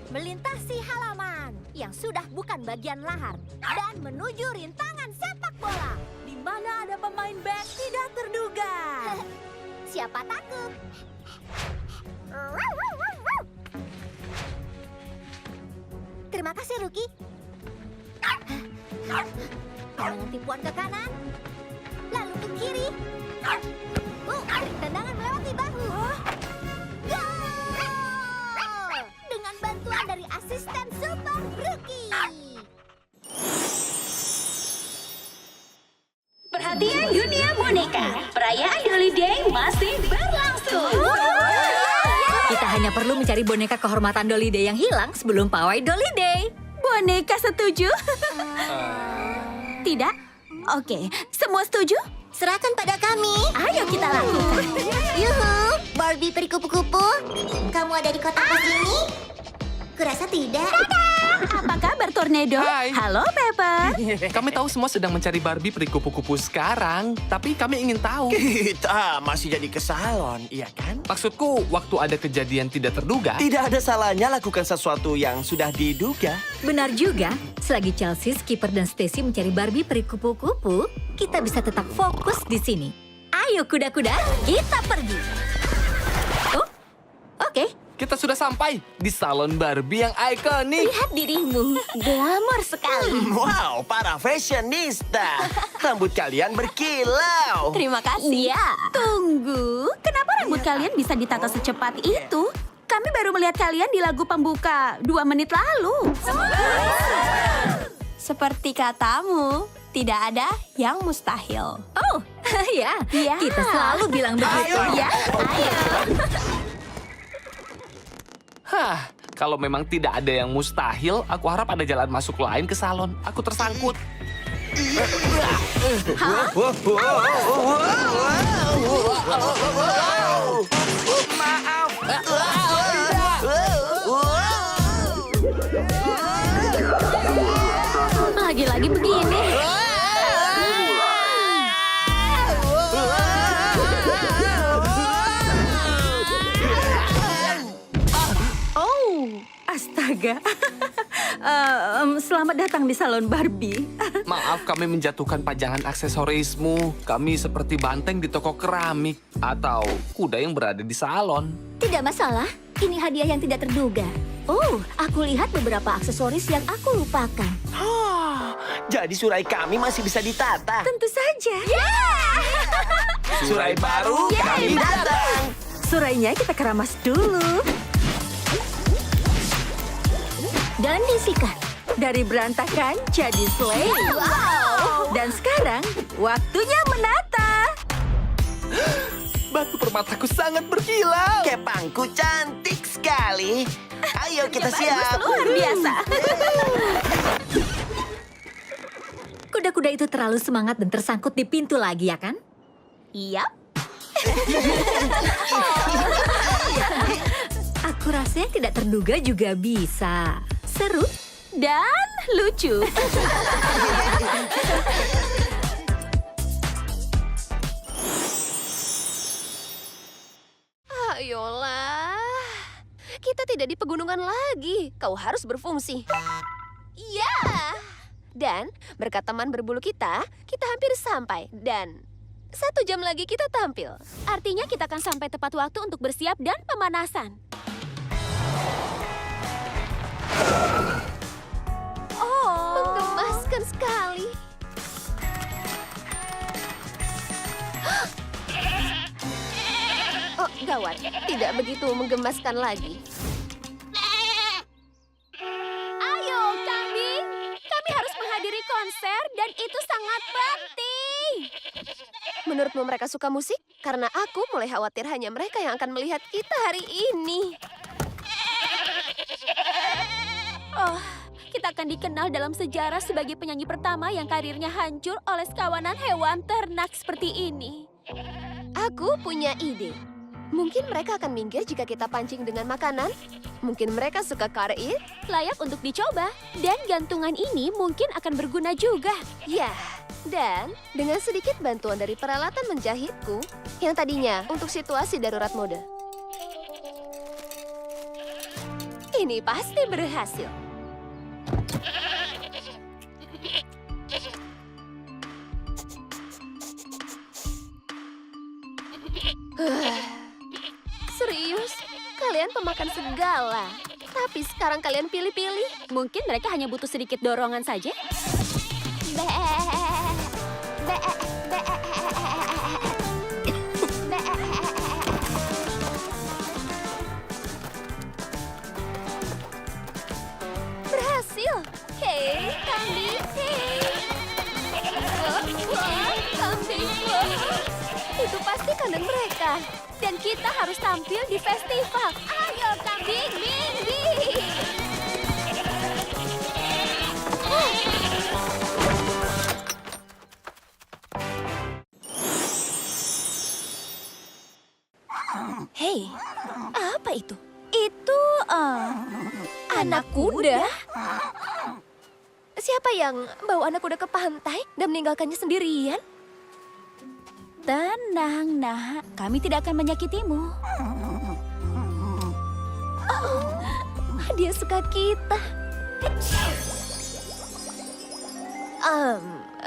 Melintasi halaman yang sudah bukan bagian lahar dan menuju rintangan sepak bola di mana ada pemain bek tidak terduga. Siapa takut? Terima kasih, Ruki. Tendangan tipuan ke kanan, lalu ke kiri. Tendangan melewati bahu. Gol! Dengan bantuan dari asisten Super Ruki. Perhatian dunia boneka, perayaan Dolly Day masih berlangsung. Kita hanya perlu mencari boneka kehormatan Dolly Day yang hilang sebelum pawai Dolly Day. Boneka setuju? Tidak? Oke, semua setuju? Serahkan pada kami. Ayo kita lakukan. Yuhu, Barbie peri kupu-kupu. Kamu ada di kota pos ini? Kurasa tidak. Apa kabar, Tornado? Hai. Halo, Pepper. Kami tahu semua sedang mencari Barbie peri kupu-kupu sekarang, tapi kami ingin tahu. Kita masih jadi ke salon, iya kan? Maksudku, waktu ada kejadian tidak terduga. Tidak ada salahnya lakukan sesuatu yang sudah diduga. Benar juga, selagi Chelsea, Skipper, dan Stacy mencari Barbie peri kupu-kupu, kita bisa tetap fokus di sini. Ayo kuda-kuda, kita pergi. Oh, oke. Kita sudah sampai di salon Barbie yang ikonik. Lihat dirimu, glamor sekali. Wow, para fashionista. Rambut kalian berkilau. Terima kasih. Iya. Tunggu, kenapa rambut kalian bisa ditata secepat itu? Kami baru melihat kalian di lagu pembuka 2 menit lalu. Seperti katamu, tidak ada yang mustahil. Oh, ya, kita selalu bilang begitu. Ya, ayo. Hah, kalau memang tidak ada yang mustahil, aku harap ada jalan masuk lain ke salon. Aku tersangkut. Maaf. Lagi-lagi begini. Astaga. Selamat datang di salon Barbie. Maaf kami menjatuhkan pajangan aksesorismu. Kami seperti banteng di toko keramik. Atau kuda yang berada di salon. Tidak masalah, ini hadiah yang tidak terduga. Oh, aku lihat beberapa aksesoris yang aku lupakan. Jadi surai kami masih bisa ditata. Tentu saja. Surai baru kami datang. Surainya kita keramas dulu. Dan disikat. Dari berantakan jadi slay. Wow. Dan sekarang waktunya menata. Batu permataku sangat berkilau. Kepangku cantik sekali. Ayo kita siap. Luar biasa. Kuda-kuda itu terlalu semangat dan tersangkut di pintu lagi, ya kan? Iya. Aku rasa yang tidak terduga juga bisa. Seru dan lucu. Ayolah, kita tidak di pegunungan lagi. Kau harus berfungsi. Ya. Dan berkat teman berbulu kita hampir sampai. Dan 1 jam lagi kita tampil. Artinya kita akan sampai tepat waktu untuk bersiap dan pemanasan. Oh, menggemaskan sekali. Oh, gawat. Tidak begitu menggemaskan lagi. Ayo, kambing. Kami harus menghadiri konser dan itu sangat penting. Menurutmu mereka suka musik? karena aku mulai khawatir hanya mereka yang akan melihat kita hari ini. Oh, kita akan dikenal dalam sejarah sebagai penyanyi pertama yang karirnya hancur oleh sekawanan hewan ternak seperti ini. Aku punya ide. Mungkin mereka akan minggir jika kita pancing dengan makanan. Mungkin mereka suka kari, layak untuk dicoba. Dan gantungan ini mungkin akan berguna juga. Ya, dan dengan sedikit bantuan dari peralatan menjahitku, yang tadinya untuk situasi darurat mode. Ini pasti berhasil. Serius? Kalian pemakan segala. Tapi sekarang kalian pilih-pilih. Mungkin mereka hanya butuh sedikit dorongan saja. Berhasil. Hei, kambing. Hei. Wah, kambing. Wah. Itu pasti kandang mereka. Dan kita harus tampil di festival. Ayo, kambing, bing, bing. Hei, apa itu? Itu, anak kuda? Siapa yang bawa anak kuda ke pantai dan meninggalkannya sendirian? Tenang, nak. Kami tidak akan menyakitimu. Oh, dia suka kita.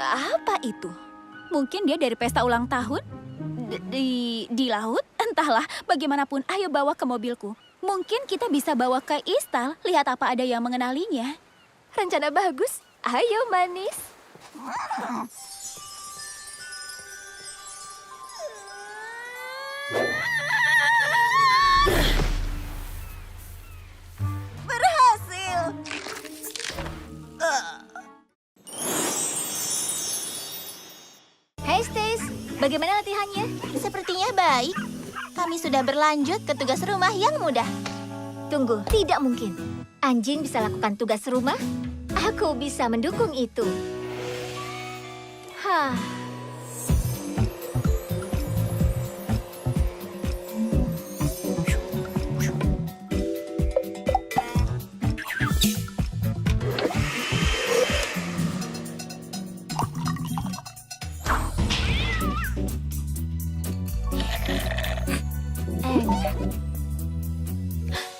Apa itu? Mungkin dia dari pesta ulang tahun? Di laut? Entahlah, bagaimanapun, ayo bawa ke mobilku. Mungkin kita bisa bawa ke istal, lihat apa ada yang mengenalinya. Rencana bagus. Ayo, manis. Berhasil. Hai Stace, bagaimana latihannya? Sepertinya baik. Kami sudah berlanjut ke tugas rumah yang mudah. Tunggu, tidak mungkin. Anjing bisa lakukan tugas rumah? Aku bisa mendukung itu. Hah.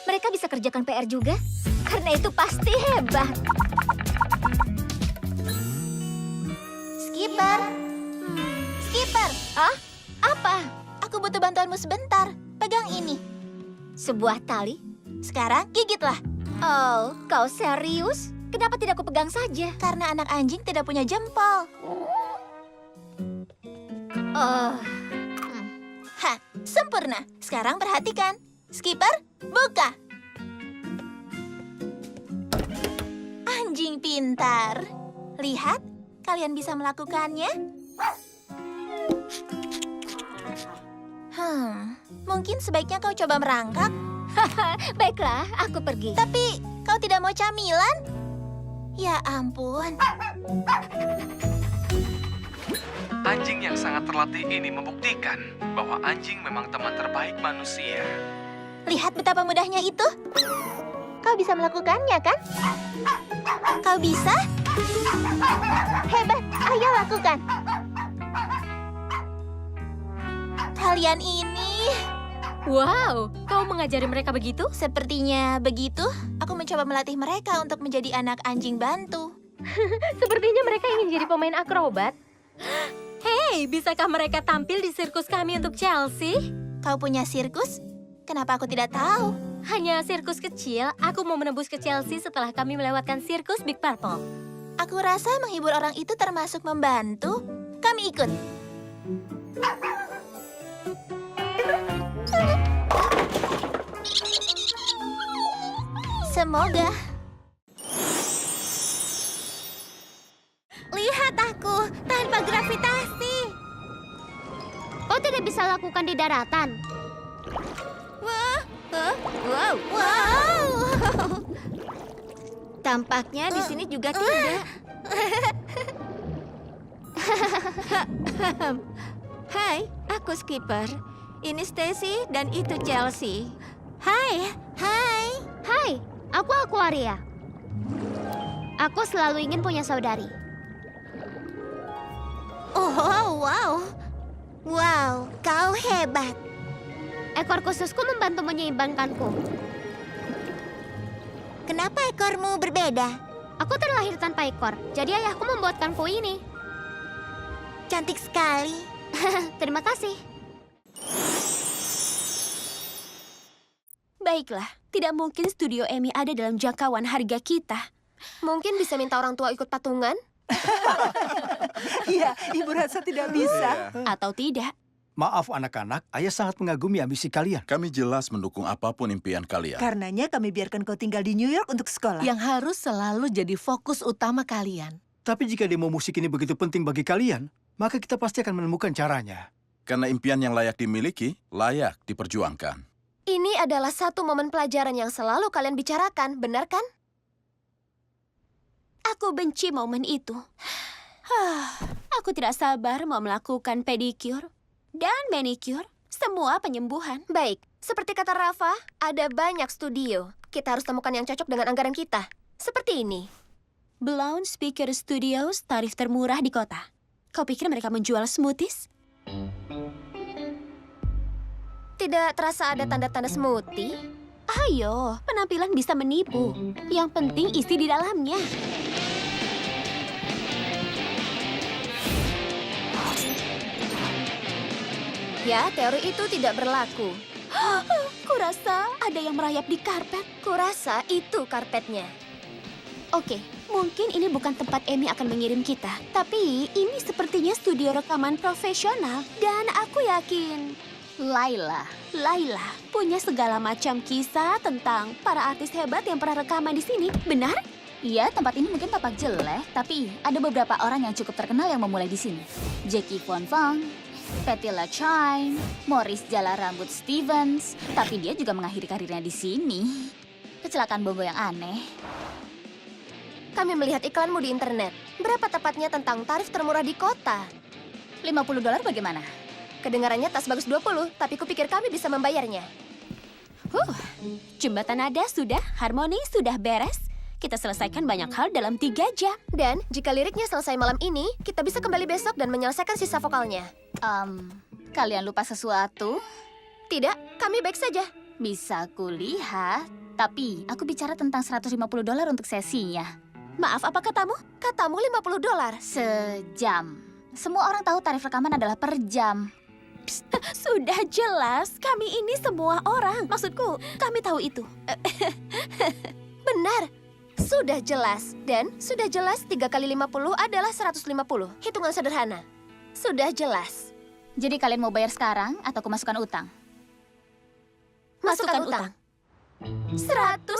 Mereka bisa kerjakan PR juga? Karena itu pasti hebat. Skipper. Skipper. Ah, apa? Aku butuh bantuanmu sebentar. Pegang ini. Sebuah tali? Sekarang gigitlah. Oh, kau serius? Kenapa tidak aku pegang saja? Karena anak anjing tidak punya jempol. Oh, Hah, sempurna. Sekarang perhatikan. Skipper, buka. Anjing pintar. Lihat, kalian bisa melakukannya. Mungkin sebaiknya kau coba merangkak. baiklah, aku pergi. Tapi kau tidak mau camilan? Ya ampun. Anjing yang sangat terlatih ini membuktikan bahwa anjing memang teman terbaik manusia. Lihat betapa mudahnya itu. Kau bisa melakukannya, kan? Kau bisa? Hebat, ayo lakukan. Kalian ini... Wow, kau mengajari mereka begitu? Sepertinya begitu. Aku mencoba melatih mereka untuk menjadi anak anjing bantu. Sepertinya mereka ingin jadi pemain akrobat. Hei, bisakah mereka tampil di sirkus kami untuk Chelsea? Kau punya sirkus? Kenapa aku tidak tahu? Hanya sirkus kecil, aku mau menembus ke Chelsea setelah kami melewatkan sirkus Big Purple. Aku rasa menghibur orang itu termasuk membantu. Kami ikut. Semoga. Lihat aku tanpa gravitasi. Kau tidak bisa lakukan lakukan di daratan? Wow. Tampaknya di sini juga tidak. Hai, aku Skipper. Ini Stacy dan itu Chelsea. Hai, aku Aquaria. Aku selalu ingin punya saudari. Oh, wow. Wow, kau hebat. Ekor khususku membantu menyeimbangkanku. Kenapa ekormu berbeda? Aku terlahir tanpa ekor, jadi ayahku membuatkanku ini. Cantik sekali. Terima kasih. Baiklah, tidak mungkin studio Amy ada dalam jangkauan harga kita. Mungkin bisa minta orang tua ikut patungan? Iya, Ibu rasa tidak bisa. Atau tidak? Maaf anak-anak, ayah sangat mengagumi ambisi kalian. Kami jelas mendukung apapun impian kalian. Karenanya kami biarkan kau tinggal di New York untuk sekolah. Yang harus selalu jadi fokus utama kalian. Tapi jika demo musik ini begitu penting bagi kalian, maka kita pasti akan menemukan caranya. Karena impian yang layak dimiliki, layak diperjuangkan. Ini adalah satu momen pelajaran yang selalu kalian bicarakan, benar kan? Aku benci momen itu. Aku tidak sabar mau melakukan pedicure dan manicure, semua penyembuhan. Baik, seperti kata Rafa, ada banyak studio. Kita harus temukan yang cocok dengan anggaran kita. Seperti ini. Blonde Speaker Studios, tarif termurah di kota. Kau pikir mereka menjual smoothies? Tidak terasa ada tanda-tanda smoothie? Ayo, penampilan bisa menipu. Yang penting isi di dalamnya. Ya, teori itu tidak berlaku. Kurasa ada yang merayap di karpet. Kurasa itu karpetnya. Oke, mungkin ini bukan tempat Amy akan mengirim kita. Tapi ini sepertinya studio rekaman profesional. Dan aku yakin Laila punya segala macam kisah tentang para artis hebat yang pernah rekaman di sini. Benar? Iya, tempat ini mungkin tampak jelek, tapi ada beberapa orang yang cukup terkenal yang memulai di sini. Jackie Von Fong, Patty LaChain, Morris Jala Rambut Stevens, tapi dia juga mengakhiri karirnya di sini. Kecelakaan bongo yang aneh. Kami melihat iklanmu di internet. Berapa tepatnya tentang tarif termurah di kota? $50 bagaimana? Kedengarannya tas bagus 20, tapi kupikir kami bisa membayarnya. Jembatan nada sudah, harmoni sudah beres. Kita selesaikan banyak hal dalam 3 jam. Dan jika liriknya selesai malam ini, kita bisa kembali besok dan menyelesaikan sisa vokalnya. Kalian lupa sesuatu? Tidak, kami baik saja. Bisa kulihat, tapi aku bicara tentang $150 untuk sesinya. Maaf, apa katamu? Katamu $50. Sejam. Semua orang tahu tarif rekaman adalah per jam. Psst, sudah jelas, kami ini semua orang. Maksudku, kami tahu itu. Benar, sudah jelas. Dan sudah jelas 3 kali 50 adalah 150. Hitungan sederhana. Sudah jelas. Jadi kalian mau bayar sekarang atau aku masukkan utang? Masukkan utang. $150?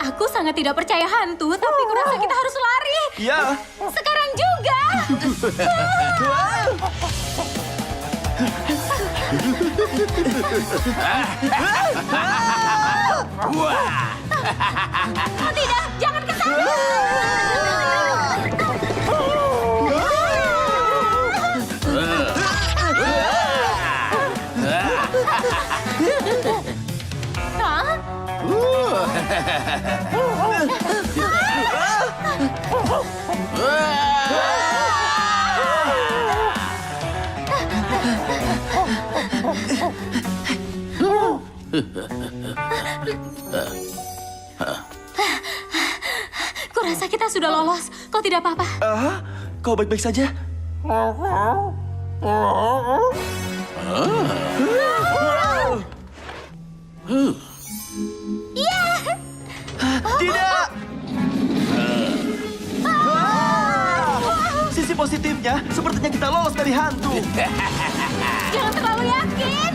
Aku sangat tidak percaya hantu, tapi kurasa kita harus lari. Ya. Sekarang juga. Oh, tidak, jangan ke sana. Kurasa kita sudah lolos. Kau tidak apa-apa? Kau baik-baik saja? Tidak! Sisi positifnya, sepertinya kita lolos dari hantu. Jangan terlalu yakin.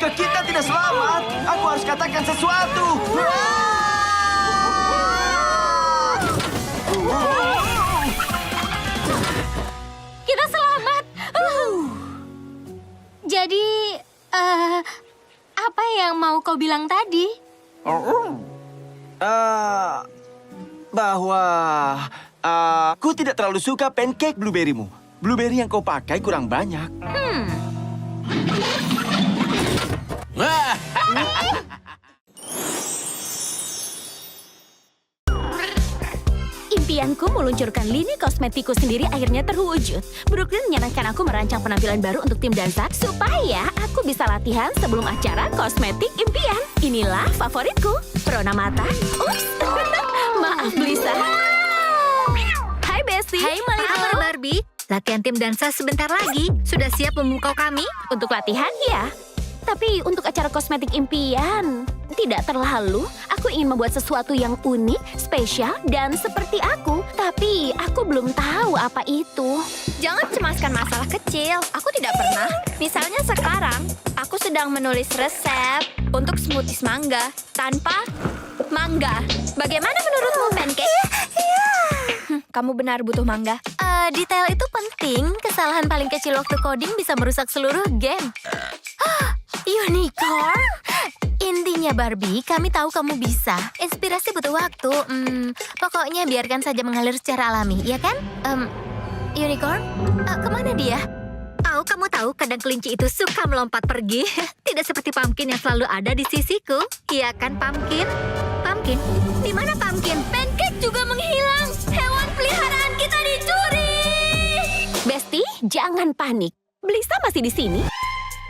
Jika kita tidak selamat, aku harus katakan sesuatu. Kita selamat. Jadi, apa yang mau kau bilang tadi? Bahwa aku tidak terlalu suka pancake blueberry-mu. Blueberry yang kau pakai kurang banyak. Impianku meluncurkan lini kosmetikku sendiri akhirnya terwujud. Brooklyn menyarankan aku merancang penampilan baru untuk tim dansa supaya aku bisa latihan sebelum acara kosmetik impian. Inilah favoritku, Prona Mata. Ups, maaf Blisa. Hai Bessie. Hai Malibu. Barbie, latihan tim dansa sebentar lagi. Sudah siap memukau kami? Untuk latihan ya. Tapi untuk acara kosmetik impian, tidak terlalu. Aku ingin membuat sesuatu yang unik, spesial, dan seperti aku. Tapi aku belum tahu apa itu. Jangan cemaskan masalah kecil. Aku tidak pernah. Misalnya sekarang, aku sedang menulis resep untuk smoothies mangga tanpa mangga. Bagaimana menurutmu, Pancake? Kamu benar butuh mangga. Detail itu penting. Kesalahan paling kecil waktu coding bisa merusak seluruh game. Unicorn? Intinya Barbie, kami tahu kamu bisa. Inspirasi butuh waktu. Pokoknya biarkan saja mengalir secara alami, ya kan? Unicorn? Kemana dia? Oh, kamu tahu kadang kelinci itu suka melompat pergi. Tidak seperti Pumpkin yang selalu ada di sisiku. Iya kan, Pumpkin? Pumpkin? Di mana Pumpkin? Pancake juga menghilang. Hewan peliharaan kita dicuri. Besti, jangan panik. Blisa masih di sini.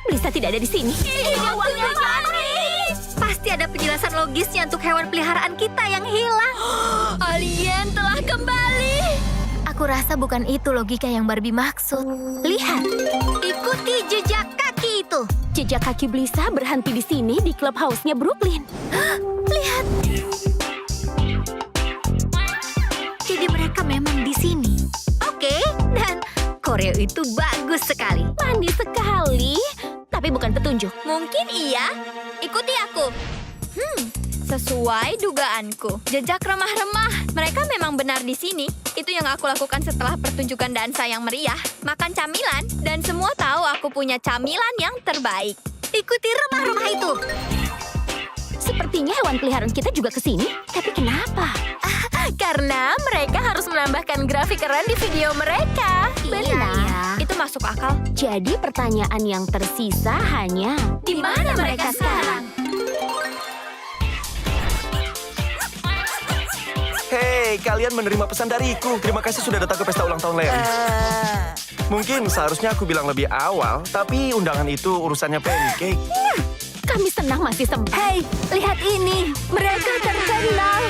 Blisa tidak ada di sini. Waktunya panik. Pasti ada penjelasan logisnya untuk hewan peliharaan kita yang hilang. Alien telah kembali. Aku rasa bukan itu logika yang Barbie maksud. Lihat, Ikuti jejak kaki itu. jejak kaki Blisa berhenti di sini di clubhouse-nya Brooklyn. Lihat. Jadi mereka memang di sini. Oke, dan koreo itu bagus sekali. Mandi sekali, tapi bukan petunjuk. Mungkin iya. Ikuti aku. Sesuai dugaanku. Jejak remah-remah. Mereka memang benar di sini. Itu yang aku lakukan setelah pertunjukan dansa yang meriah. Makan camilan, dan semua tahu aku punya camilan yang terbaik. Ikuti remah-remah itu. Sepertinya hewan peliharaan kita juga ke sini. Tapi kenapa? Karena mereka harus menambahkan grafik keren di video mereka. Benar. Itu masuk akal. Jadi pertanyaan yang tersisa hanya Di mana mereka sekarang? Hei, kalian menerima pesan dariku. Terima kasih sudah datang ke pesta ulang tahun Larry. Mungkin seharusnya aku bilang lebih awal, tapi undangan itu urusannya Pancake. Kami senang masih sempat. Hei, lihat ini. Mereka terkenal.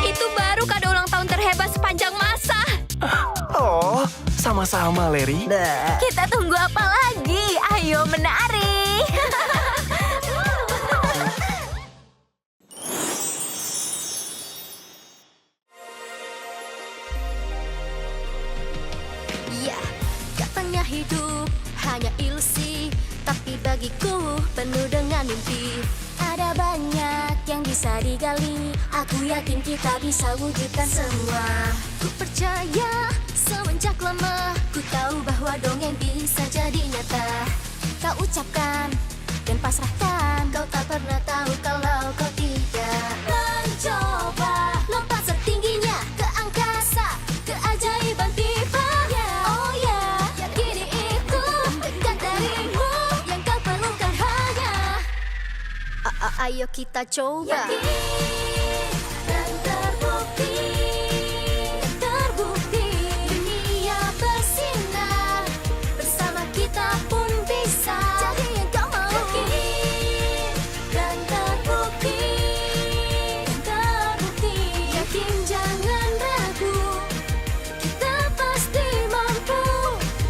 Itu baru kado ulang tahun terhebat sepanjang masa. Oh, sama-sama, Larry. Kita tunggu apa lagi? Ayo menari. Ya, katanya hidup hanya ilusi, tapi bagiku penuh dengan mimpi. Ada banyak yang bisa digali, aku yakin kita bisa wujudkan semua. Ku percaya semenjak lama, ku tahu bahwa dongeng bisa jadi nyata. Kau ucapkan dan pasrahkan, kau tak pernah tahu kalau kau tidak mencoba. Lompat setingginya ke angkasa, keajaiban tiba. Oh ya, yakini itu dekat darimu, yang kau perlukan hanya ayo kita coba. Dan terbukti, dunia bersinar, bersama kita pun bisa jadi yang kau mau. Dan terbukti, yakin jangan ragu, kita pasti mampu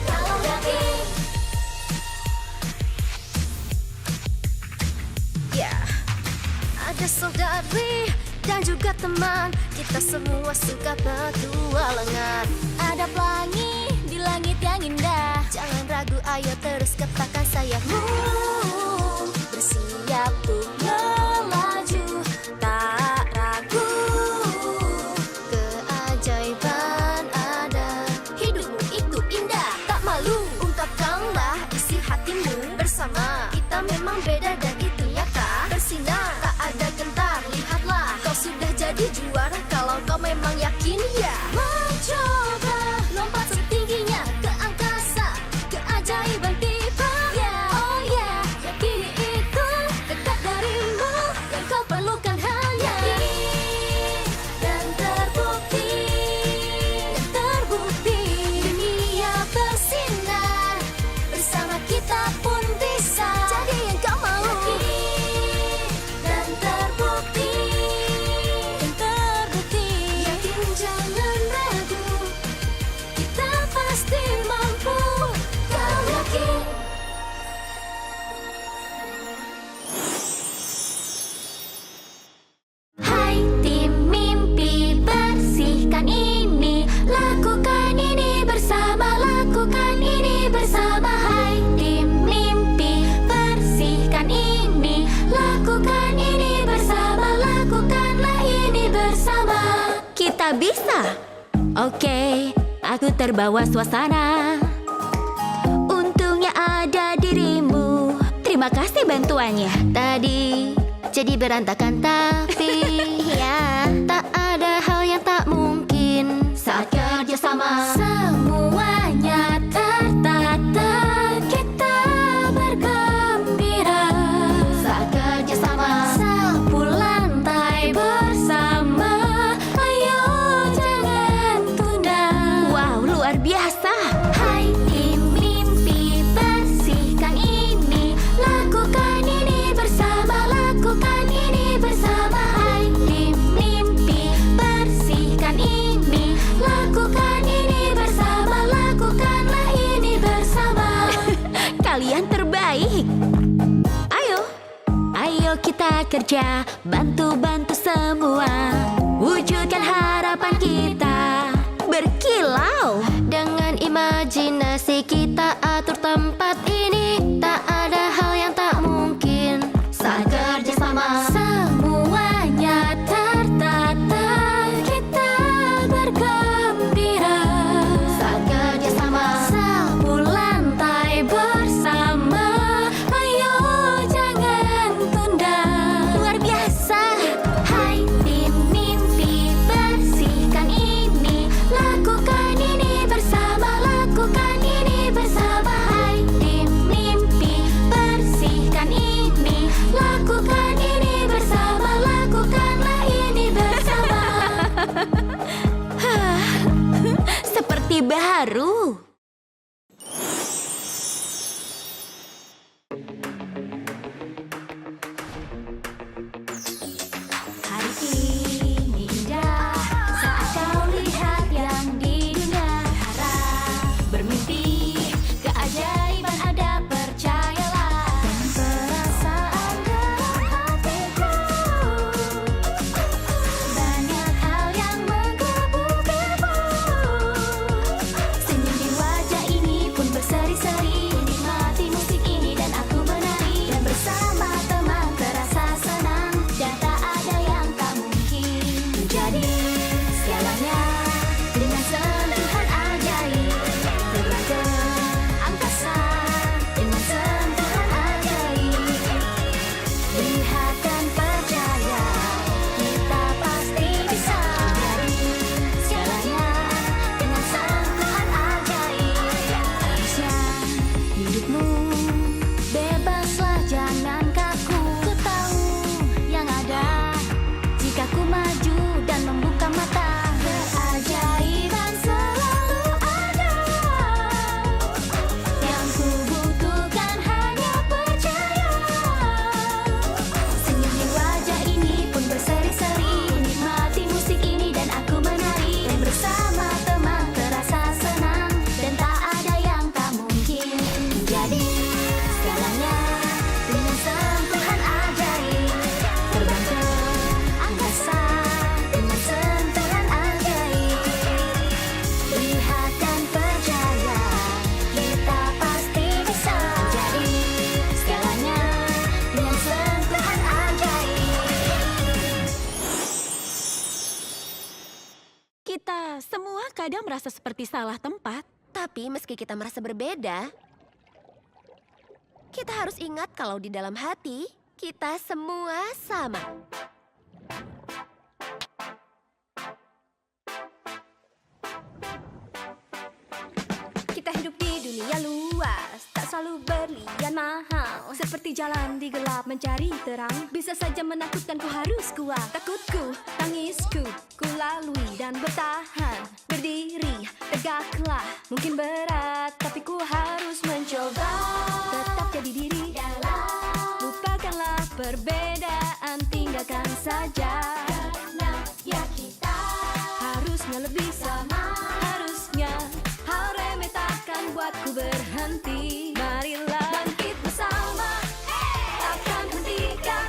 kalau yakin. Ya, ada saudari dan juga teman, kita semua suka petualangan. Ada pelangi di langit yang indah, jangan ragu, ayo terus ketakkan sayapmu. Bersih ini bersama. Hai tim mimpi, bersihkan ini. Lakukan ini bersama, lakukanlah ini bersama. Kita bisa. Oke, aku terbawa suasana. Untungnya ada dirimu. Terima kasih bantuannya. Tadi jadi berantakan tapi ya tak ada hal yang tak mungkin saat kerja sama. Semuanya tertata, kita bergembira Saat kerja sama. sapu lantai bersama. Ayo jangan tunda. Wow, luar biasa. Hai tim mimpi, bersihkan ini. Lakukan ini bersama, lakukan ini bersama. Hai tim mimpi, bersihkan ini. Lakukan ini bersama, lakukanlah ini bersama. Kalian terbaik. Ayo kita kerja, bantu-bantu semua. Wujudkan harapan kita. Berkilau. Dengan imajinasi kita atur tempat ini. Tak ada hal yang tak mungkin saat kerja sama. Semuanya tertata, kita bergembira Saat kerja sama. sapu lantai bersama. Ayo jangan tunda. Luar biasa. Hai tim mimpi, bersihkan ini. Lakukan ini bersama, lakukan ini bersama. Hai tim mimpi, bersihkan ini. Lakukan ini bersama, lakukanlah ini bersama. Seperti baru. Hari ini indah saat kau lihat yang di dunia. Harap bermimpi, keajaiban ada, percayalah. Dan perasaan dalam hatiku, banyak hal yang menggebu-gebu. Senyum di wajah ini pun berseri-seri. Nikmati musik ini dan aku menari. Dan bersama teman terasa senang. Dan tak ada yang tak mungkin menjadi segalanya. Dengan sentuhan ajaib terbang ke angkasa. Dengan sentuhan ajaib, lihat dan percaya, kita pasti bisa menjadi segalanya. Dengan sentuhan ajaib, harusnya hidupmu bebaslah, jangan kaku. Ku tahu yang ada jika ku maju dan membuka mata. Keajaiban selalu ada. Yang ku butuhkan hanya percaya. Senyum di wajah ini pun berseri-seri. Nikmati musik ini dan aku menari. Dan bersama teman terasa senang. Dan tak ada yang tak mungkin menjadi segalanya. Dengan sentuhan ajaib terbang ke angkasa. Dengan sentuhan ajaib, lihat dan percaya, kita pasti bisa menjadi segalanya. Dengan sentuhan ajaib. Kita semua kadang merasa seperti salah tempat. Tapi meski kita merasa berbeda, kita harus ingat kalau di dalam hati kita semua sama. Kita hidup di dunia luas, tak selalu berlian mahal. Seperti jalan di gelap mencari terang. Bisa saja menakutkan, ku harus kuat. Takutku, tangisku, ku lalui dan bertahan. Berdiri, tegaklah, mungkin berat, tapi ku harus mencoba. Tetap jadi diri, lupakanlah perbedaan, tinggalkan saja. Karena ya kita harusnya lebih sama. Harusnya hal remeh takkan buatku berhenti. Marilah bangkit bersama, takkan hentikan.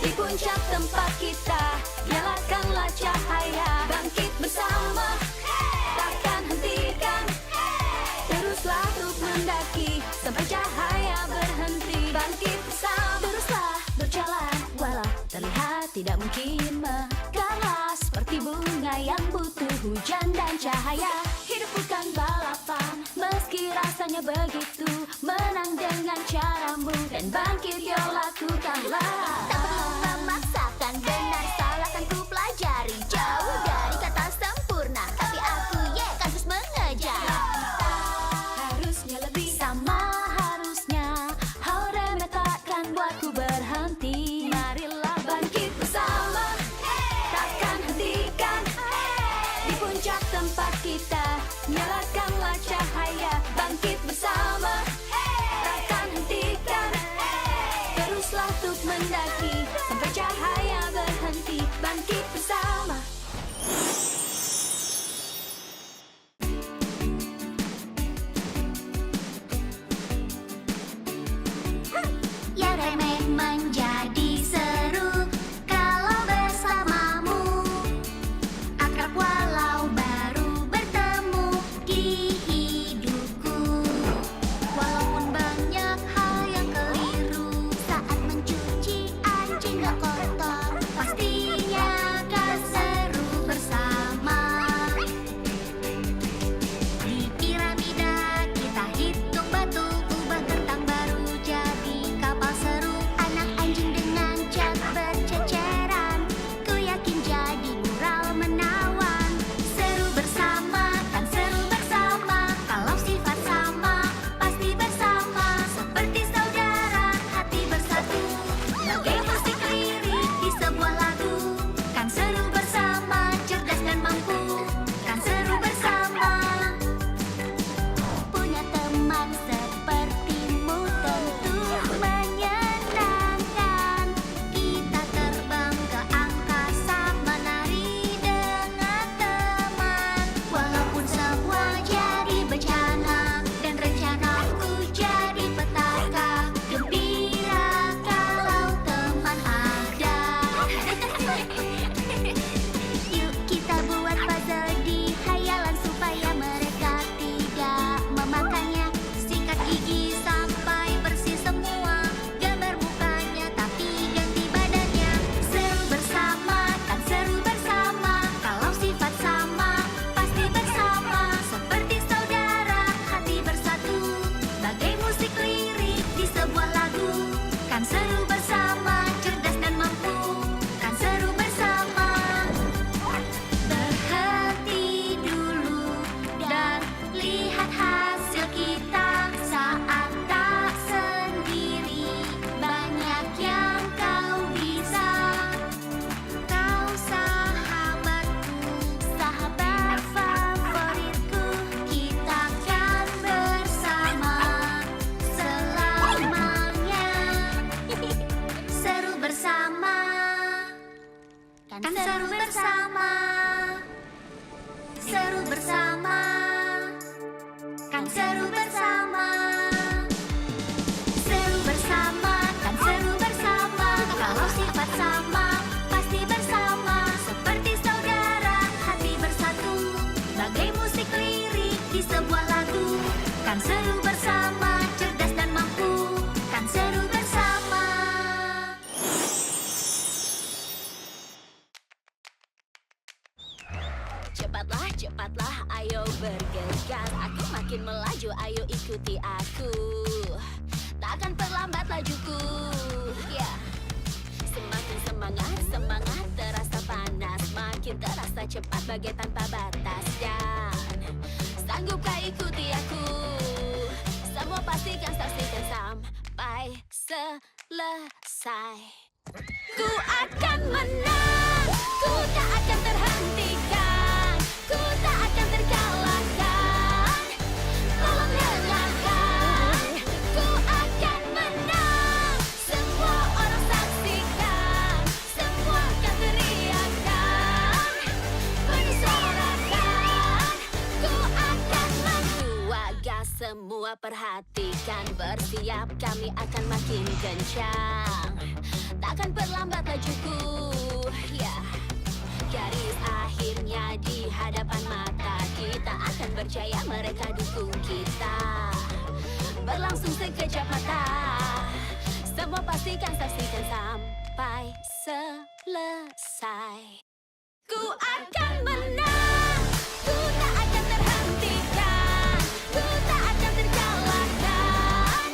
Di puncak tempat kita, nyalakanlah cahaya. Bangkit bersama, takkan hentikan. Teruslah mungkin mekar seperti bunga yang butuh hujan dan cahaya. Hidup bukan balapan, meski rasanya begitu. Menang dengan caramu dan bangkit, yo lakukanlah. Tak perlu memaksakan, benar salah kan ku pelajari. Jauh dari kata sempurna, tapi aku kan terus mengejar. Harusnya lebih sama, harusnya hal remeh takkan buatku berhenti. Marilah bangkit bersama, takkan hentikan. Di puncak tempat kita, nyalakanlah cahaya. Bangkit bersama, takkan hentikan. Teruslah untuk mendaki sampai cahaya berhenti. Bangkit bersama. Yang remeh menjadi seru kalau bersamamu. Akrab walau baru bertemu di hidupku. Walaupun banyak hal yang keliru saat mencuci anjing gak kotor, pastinya kan seru bersama. Di piramida kita hitung batu, ubah kentang baru jadi kapal seru. Anak anjing dengan cat berceceran, ku yakin jadi mural menawan. Seru bersama, kan seru bersama. Kalau sifat sama, pasti bersama. Seperti saudara, hati bersatu. Bagai musik lirik di sebuah lagu. Kan seru bersama, cerdas dan mampu. Kan seru bersama. Punya teman sepertimu tentu menyenangkan. Kita terbang ke angkasa, menari dengan teman. Walaupun semua jadi bencana dan rencanaku jadi petaka, gembira kalau teman ada. Yuk kita buat puzzle di hayalan supaya mereka tidak memakannya. Sikat gigi sampai bersih semua, gambar mukanya tapi ganti badannya. Seru bersama, kan seru bersama. Kalau sifat sama, pasti bersama. Seperti saudara, hati bersatu. Bagai musik lirik di sebuah lagu. Kan seru bersama, cerdas dan mampu. Kan seru bersama. Berhenti dulu dan lihat hasil kita saat tak sendiri. Banyak yang kau bisa. Kau sahabatku, sahabat favoritku. Kita kan bersama selamanya. Seru bersama. Kan seru bersama. Seru bersama. Kan seru bersama. Seru bersama, kan seru bersama. Kalau sifat sama, pasti bersama. Seperti saudara, hati bersatu. Bagai musik lirik di sebuah lagu. Kan seru bersama, cerdas dan mampu. Kan seru bersama. Cepatlah, cepatlah, ayo bergegas. Aku makin melaju, ayo ikuti aku. Takkan terlambat lajuku. Ya, semakin semangat, semangat terasa panas. Makin terasa cepat bagai tanpa batas. Dan sanggupkah ikuti aku? Semua pastikan saksikan sampai selesai. Ku akan menang, ku tak akan terhentikan, ku tak akan terkalahkan. Tolong dengarkan, ku akan menang. Semua orang saksikan, semua akan teriakan, penuh sorakan. Ku akan mampu, warga semua perhatikan. Bersiap, kami akan makin kencang. Takkan perlambat lajuku, ya. Garis akhirnya di hadapan mata. Kita akan percaya mereka dukung kita. Berlangsung sekejap mata. Semua pastikan, saksikan sampai selesai. Ku akan menang, ku tak akan terhentikan, ku tak akan terkalahkan.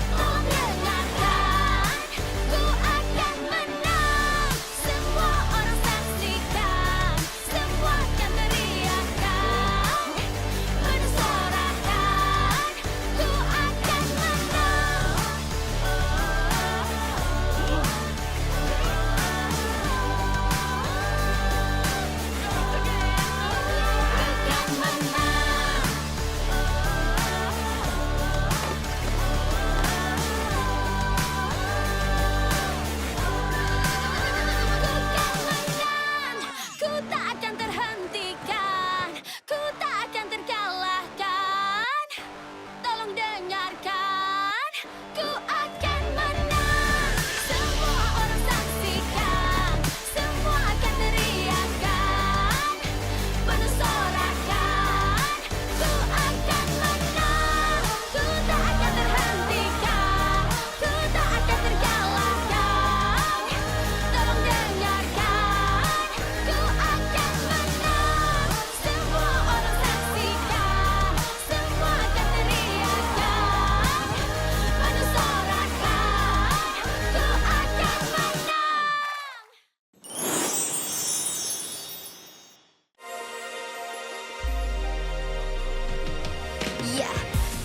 Tolong dengarkan, ku akan menang. Semua orang saksikan, semua akan teriakan, bersorakan, ku akan menang. Ku tak akan terhentikan, ku tak akan terkalahkan. Tolong dengarkan, ku akan menang. Semua orang saksikan, semua akan teriakan, penuh sorakan, ku akan menang. Ku tak akan terhentikan, ku tak akan terkalahkan. Tolong dengarkan, ku akan menang. Semua orang saksikan, semua akan teriakan, penuh sorakan, ku akan menang. Ya,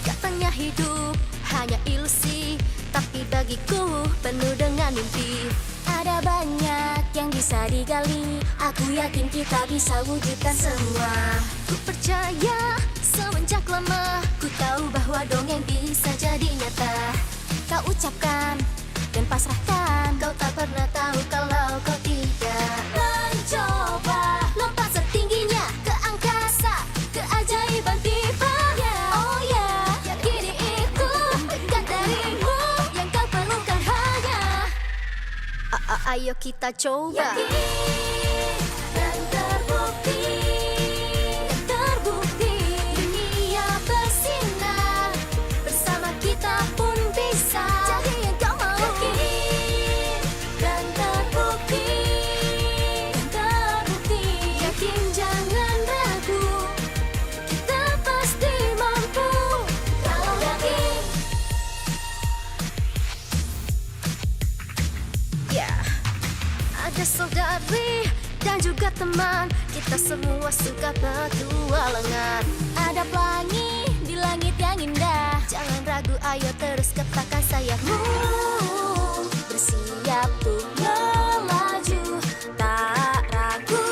katanya hidup hanya ilusi, tapi bagiku penuh dengan mimpi. Ada banyak yang bisa digali, aku yakin kita bisa wujudkan semua. Ku percaya semenjak lama, ku tahu bahwa dongeng bisa jadi nyata. Kau ucapkan dan pasrahkan, kau tak pernah tahu kalau kau tidak mencoba. Lompat setingginya ke angkasa, keajaiban tiba. Oh yeah, yakini itu dekat darimu, yang kau perlukan hanya ayo kita coba. Dan terbukti, dunia bersinar, bersama kita pun bisa jadi yang kau mau. Dan terbukti, yakin jangan ragu, kita pasti mampu kalau yakin. Ya, ada saudari dan juga teman, kita semua suka petualangan. Ada pelangi di langit yang indah, jangan ragu, ayo terus ketakkan sayapmu. Bersiap tuh melaju, tak ragu,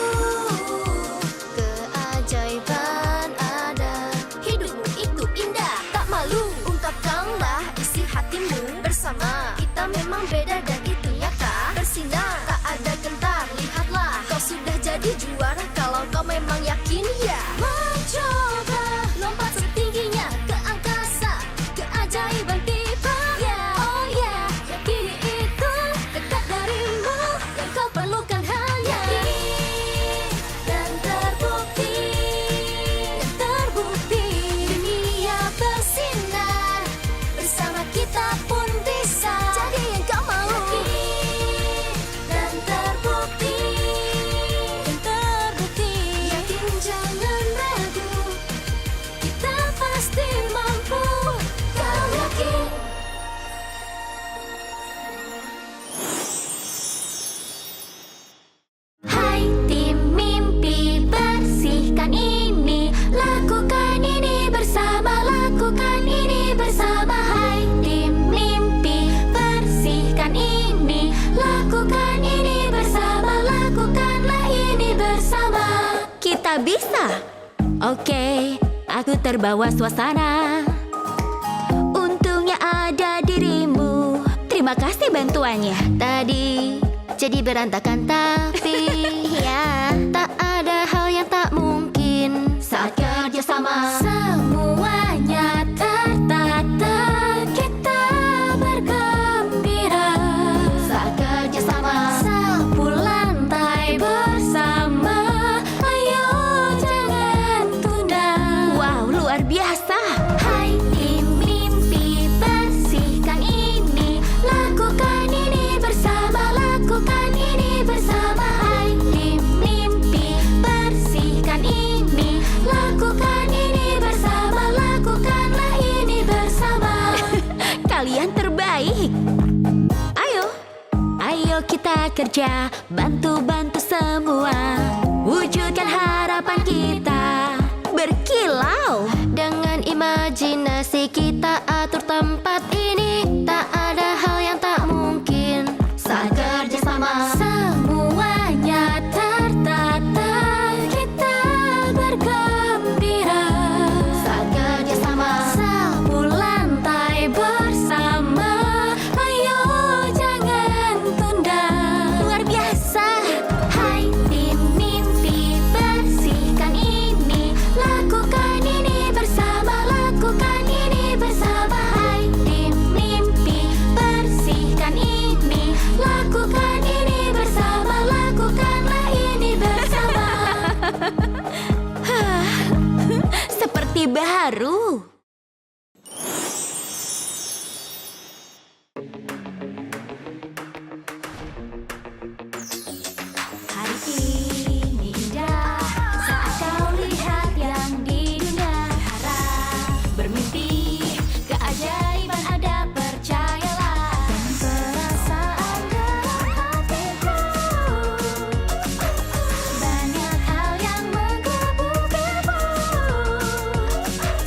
keajaiban ada. Hidupmu itu indah, tak malu, ungkapkanlah isi hatimu. Bersama kita memang beda dan itu nyata. Bersinar, tak ada gentar, lihatlah kau sudah jadi juara kalau kau memang yakin ya. Mencoba, lompat setingginya ke angkasa, keajaiban tiba. Oh yeah, yakini itu dekat darimu, yang kau perlukan hanya yakin. Dan terbukti, dunia bersinar, bersama kita pun bisa jadi yang kau mau. Dan terbukti, yakin jangan ragu, kita pasti mampu kalau yakin. Hai tim mimpi, bersihkan ini, lakukan ini bersama, lakukan ini bersama. Hai tim mimpi, bersihkan ini, lakukan ini bersama, lakukanlah ini bersama. Kita bisa. Oke, aku terbawa suasana. Untungnya ada dirimu. Terima kasih bantuannya. Tadi jadi berantakan tapi ya, tak ada hal yang tak mungkin saat kerja sama. Semuanya tertata, kita bergembira saat kerja sama. Sapu lantai bersama, ayo jangan tunda. Wow, luar biasa. Hai tim mimpi, bersihkan ini, lakukan ini bersama, lakukan ini bekerja, bantu-bantu semua, wujudkan harapan kita. Berkilau. Dengan imajinasi kita atur tempat ini, tak ada hal yang tak mungkin saat kerja sama. Semuanya tertata, kita bergembira saat kerja sama. Sapu lantai bersama, ayo jangan tunda. Luar biasa. Hai tim mimpi, bersihkan ini, lakukan ini bersama, lakukan ini bersama. Hai tim mimpi, bersihkan ini, lakukan ini bersama, lakukanlah ini bersama. Seperti baru. Hari ini indah saat kau lihat yang di dunia. Harap bermimpi, keajaiban ada, percayalah. Dan perasaan dalam hatiku, banyak hal yang menggebu-gebu.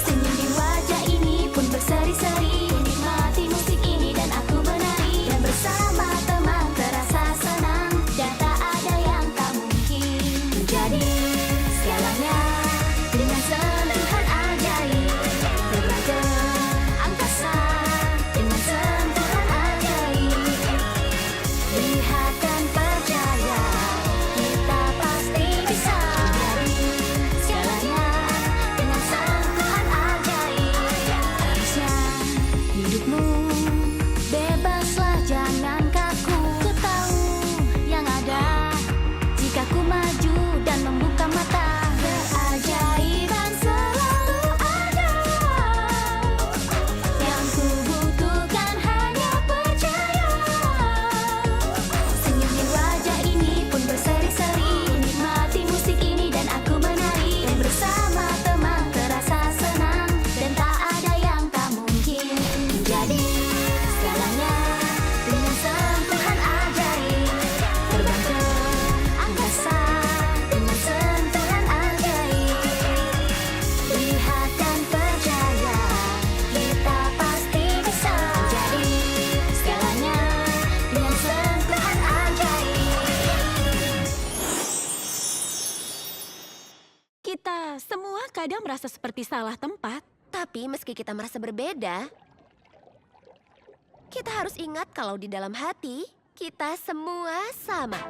Senyum di wajah ini pun berseri-seri, nikmati musik ini dan aku menari. Dan bersama teman terasa senang, dan tak ada yang tak mungkin menjadi segalanya. Dengan sentuhan ajaib, terbang ke angkasa. Dengan sentuhan ajaib, lihat dan percaya, kita pasti bisa menjadi segalanya. Dengan sentuhan ajaib, harusnya hidupmu bebaslah, jangan kaku. Ku tahu yang ada jika ku maju dan membuka mata. Keajaiban selalu ada, yang ku butuhkan hanya percaya. Senyum di wajah ini pun berseri-seri, nikmati musik ini dan aku menari. Dan bersama teman terasa senang, dan tak ada yang tak mungkin menjadi segalanya. Dengan sentuhan ajaib, terbang ke angkasa. Dengan sentuhan ajaib, lihat dan percaya, kita pasti bisa menjadi segalanya. Dengan sentuhan ajaib. Kita semua kadang merasa seperti salah tempat. Tapi meski kita merasa berbeda, kita harus ingat kalau di dalam hati kita semua sama.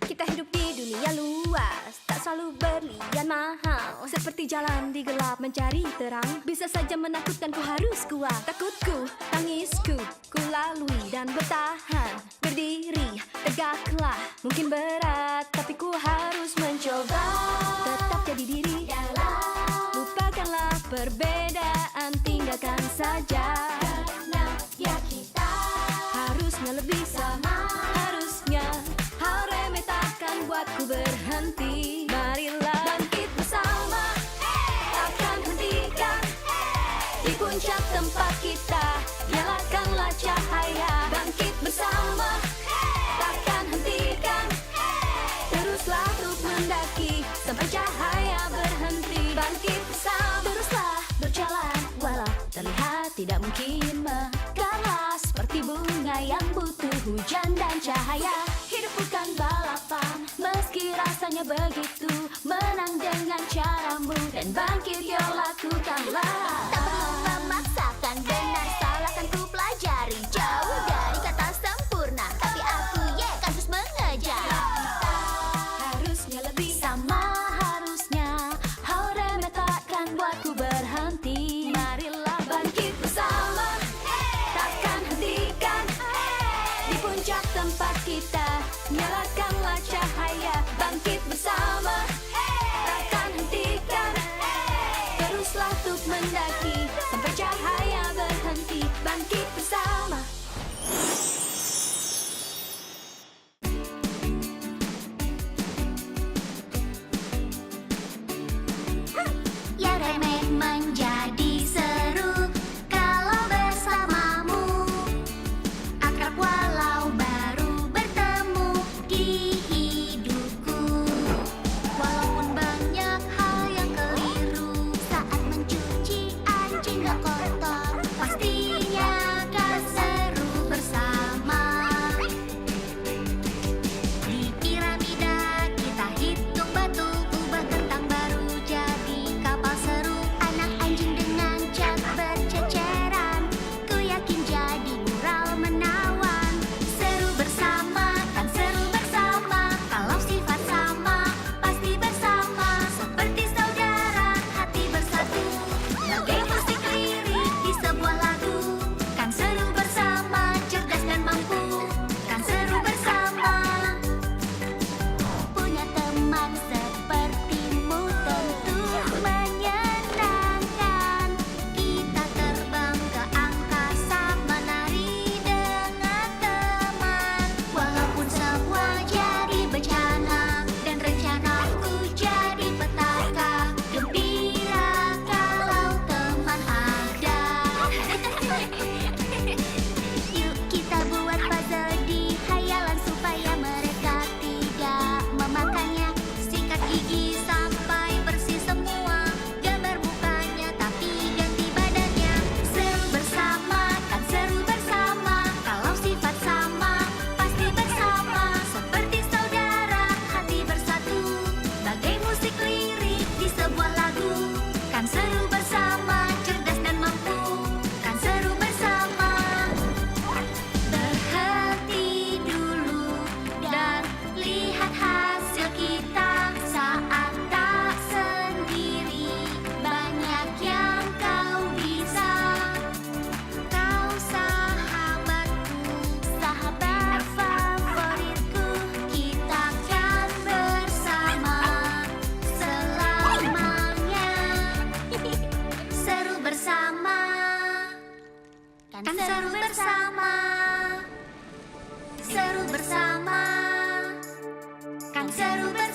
Kita hidup di dunia luas, tak selalu berlian mahal. Seperti jalan di gelap mencari terang, bisa saja menakutkan, ku harus kuat. Takutku, tangisku, ku lalui dan bertahan. Berdiri, tegaklah, mungkin berat, tapi ku harus mencoba. Tetap jadi diri, lupakanlah perbedaan, tinggalkan saja. Karena ya kita harusnya lebih sama, harusnya hal remeh takkan buatku berhenti. Marilah bangkit bersama, takkan hentikan. Di puncak tempat kita, nyalakanlah cahaya. Bangkit bersama, takkan hentikan. Teruslah untuk mendaki sampai cahaya berhenti. Bangkit bersama, teruslah berjalan walau terlihat tidak mungkin. Mekarlah seperti bunga yang butuh hujan dan cahaya. Hidup bukan balapan, meski rasanya begitu. Menang dengan caramu dan bangkit, yo lakukanlah. Tak perlu memaksakan, benar salah kan ku pelajari. Jauh dari kata sempurna, tapi aku kan terus mengejar. Harusnya lebih sama, harusnya hal remeh takkan buatku berhenti. Marilah bangkit bersama, takkan hentikan. Di puncak tempat kita, nyalakanlah cahaya. Bangkit bersama, takkan hentikan. Teruslah untuk mendaki Kan seru bersama. Seru bersama. Kan seru bersama.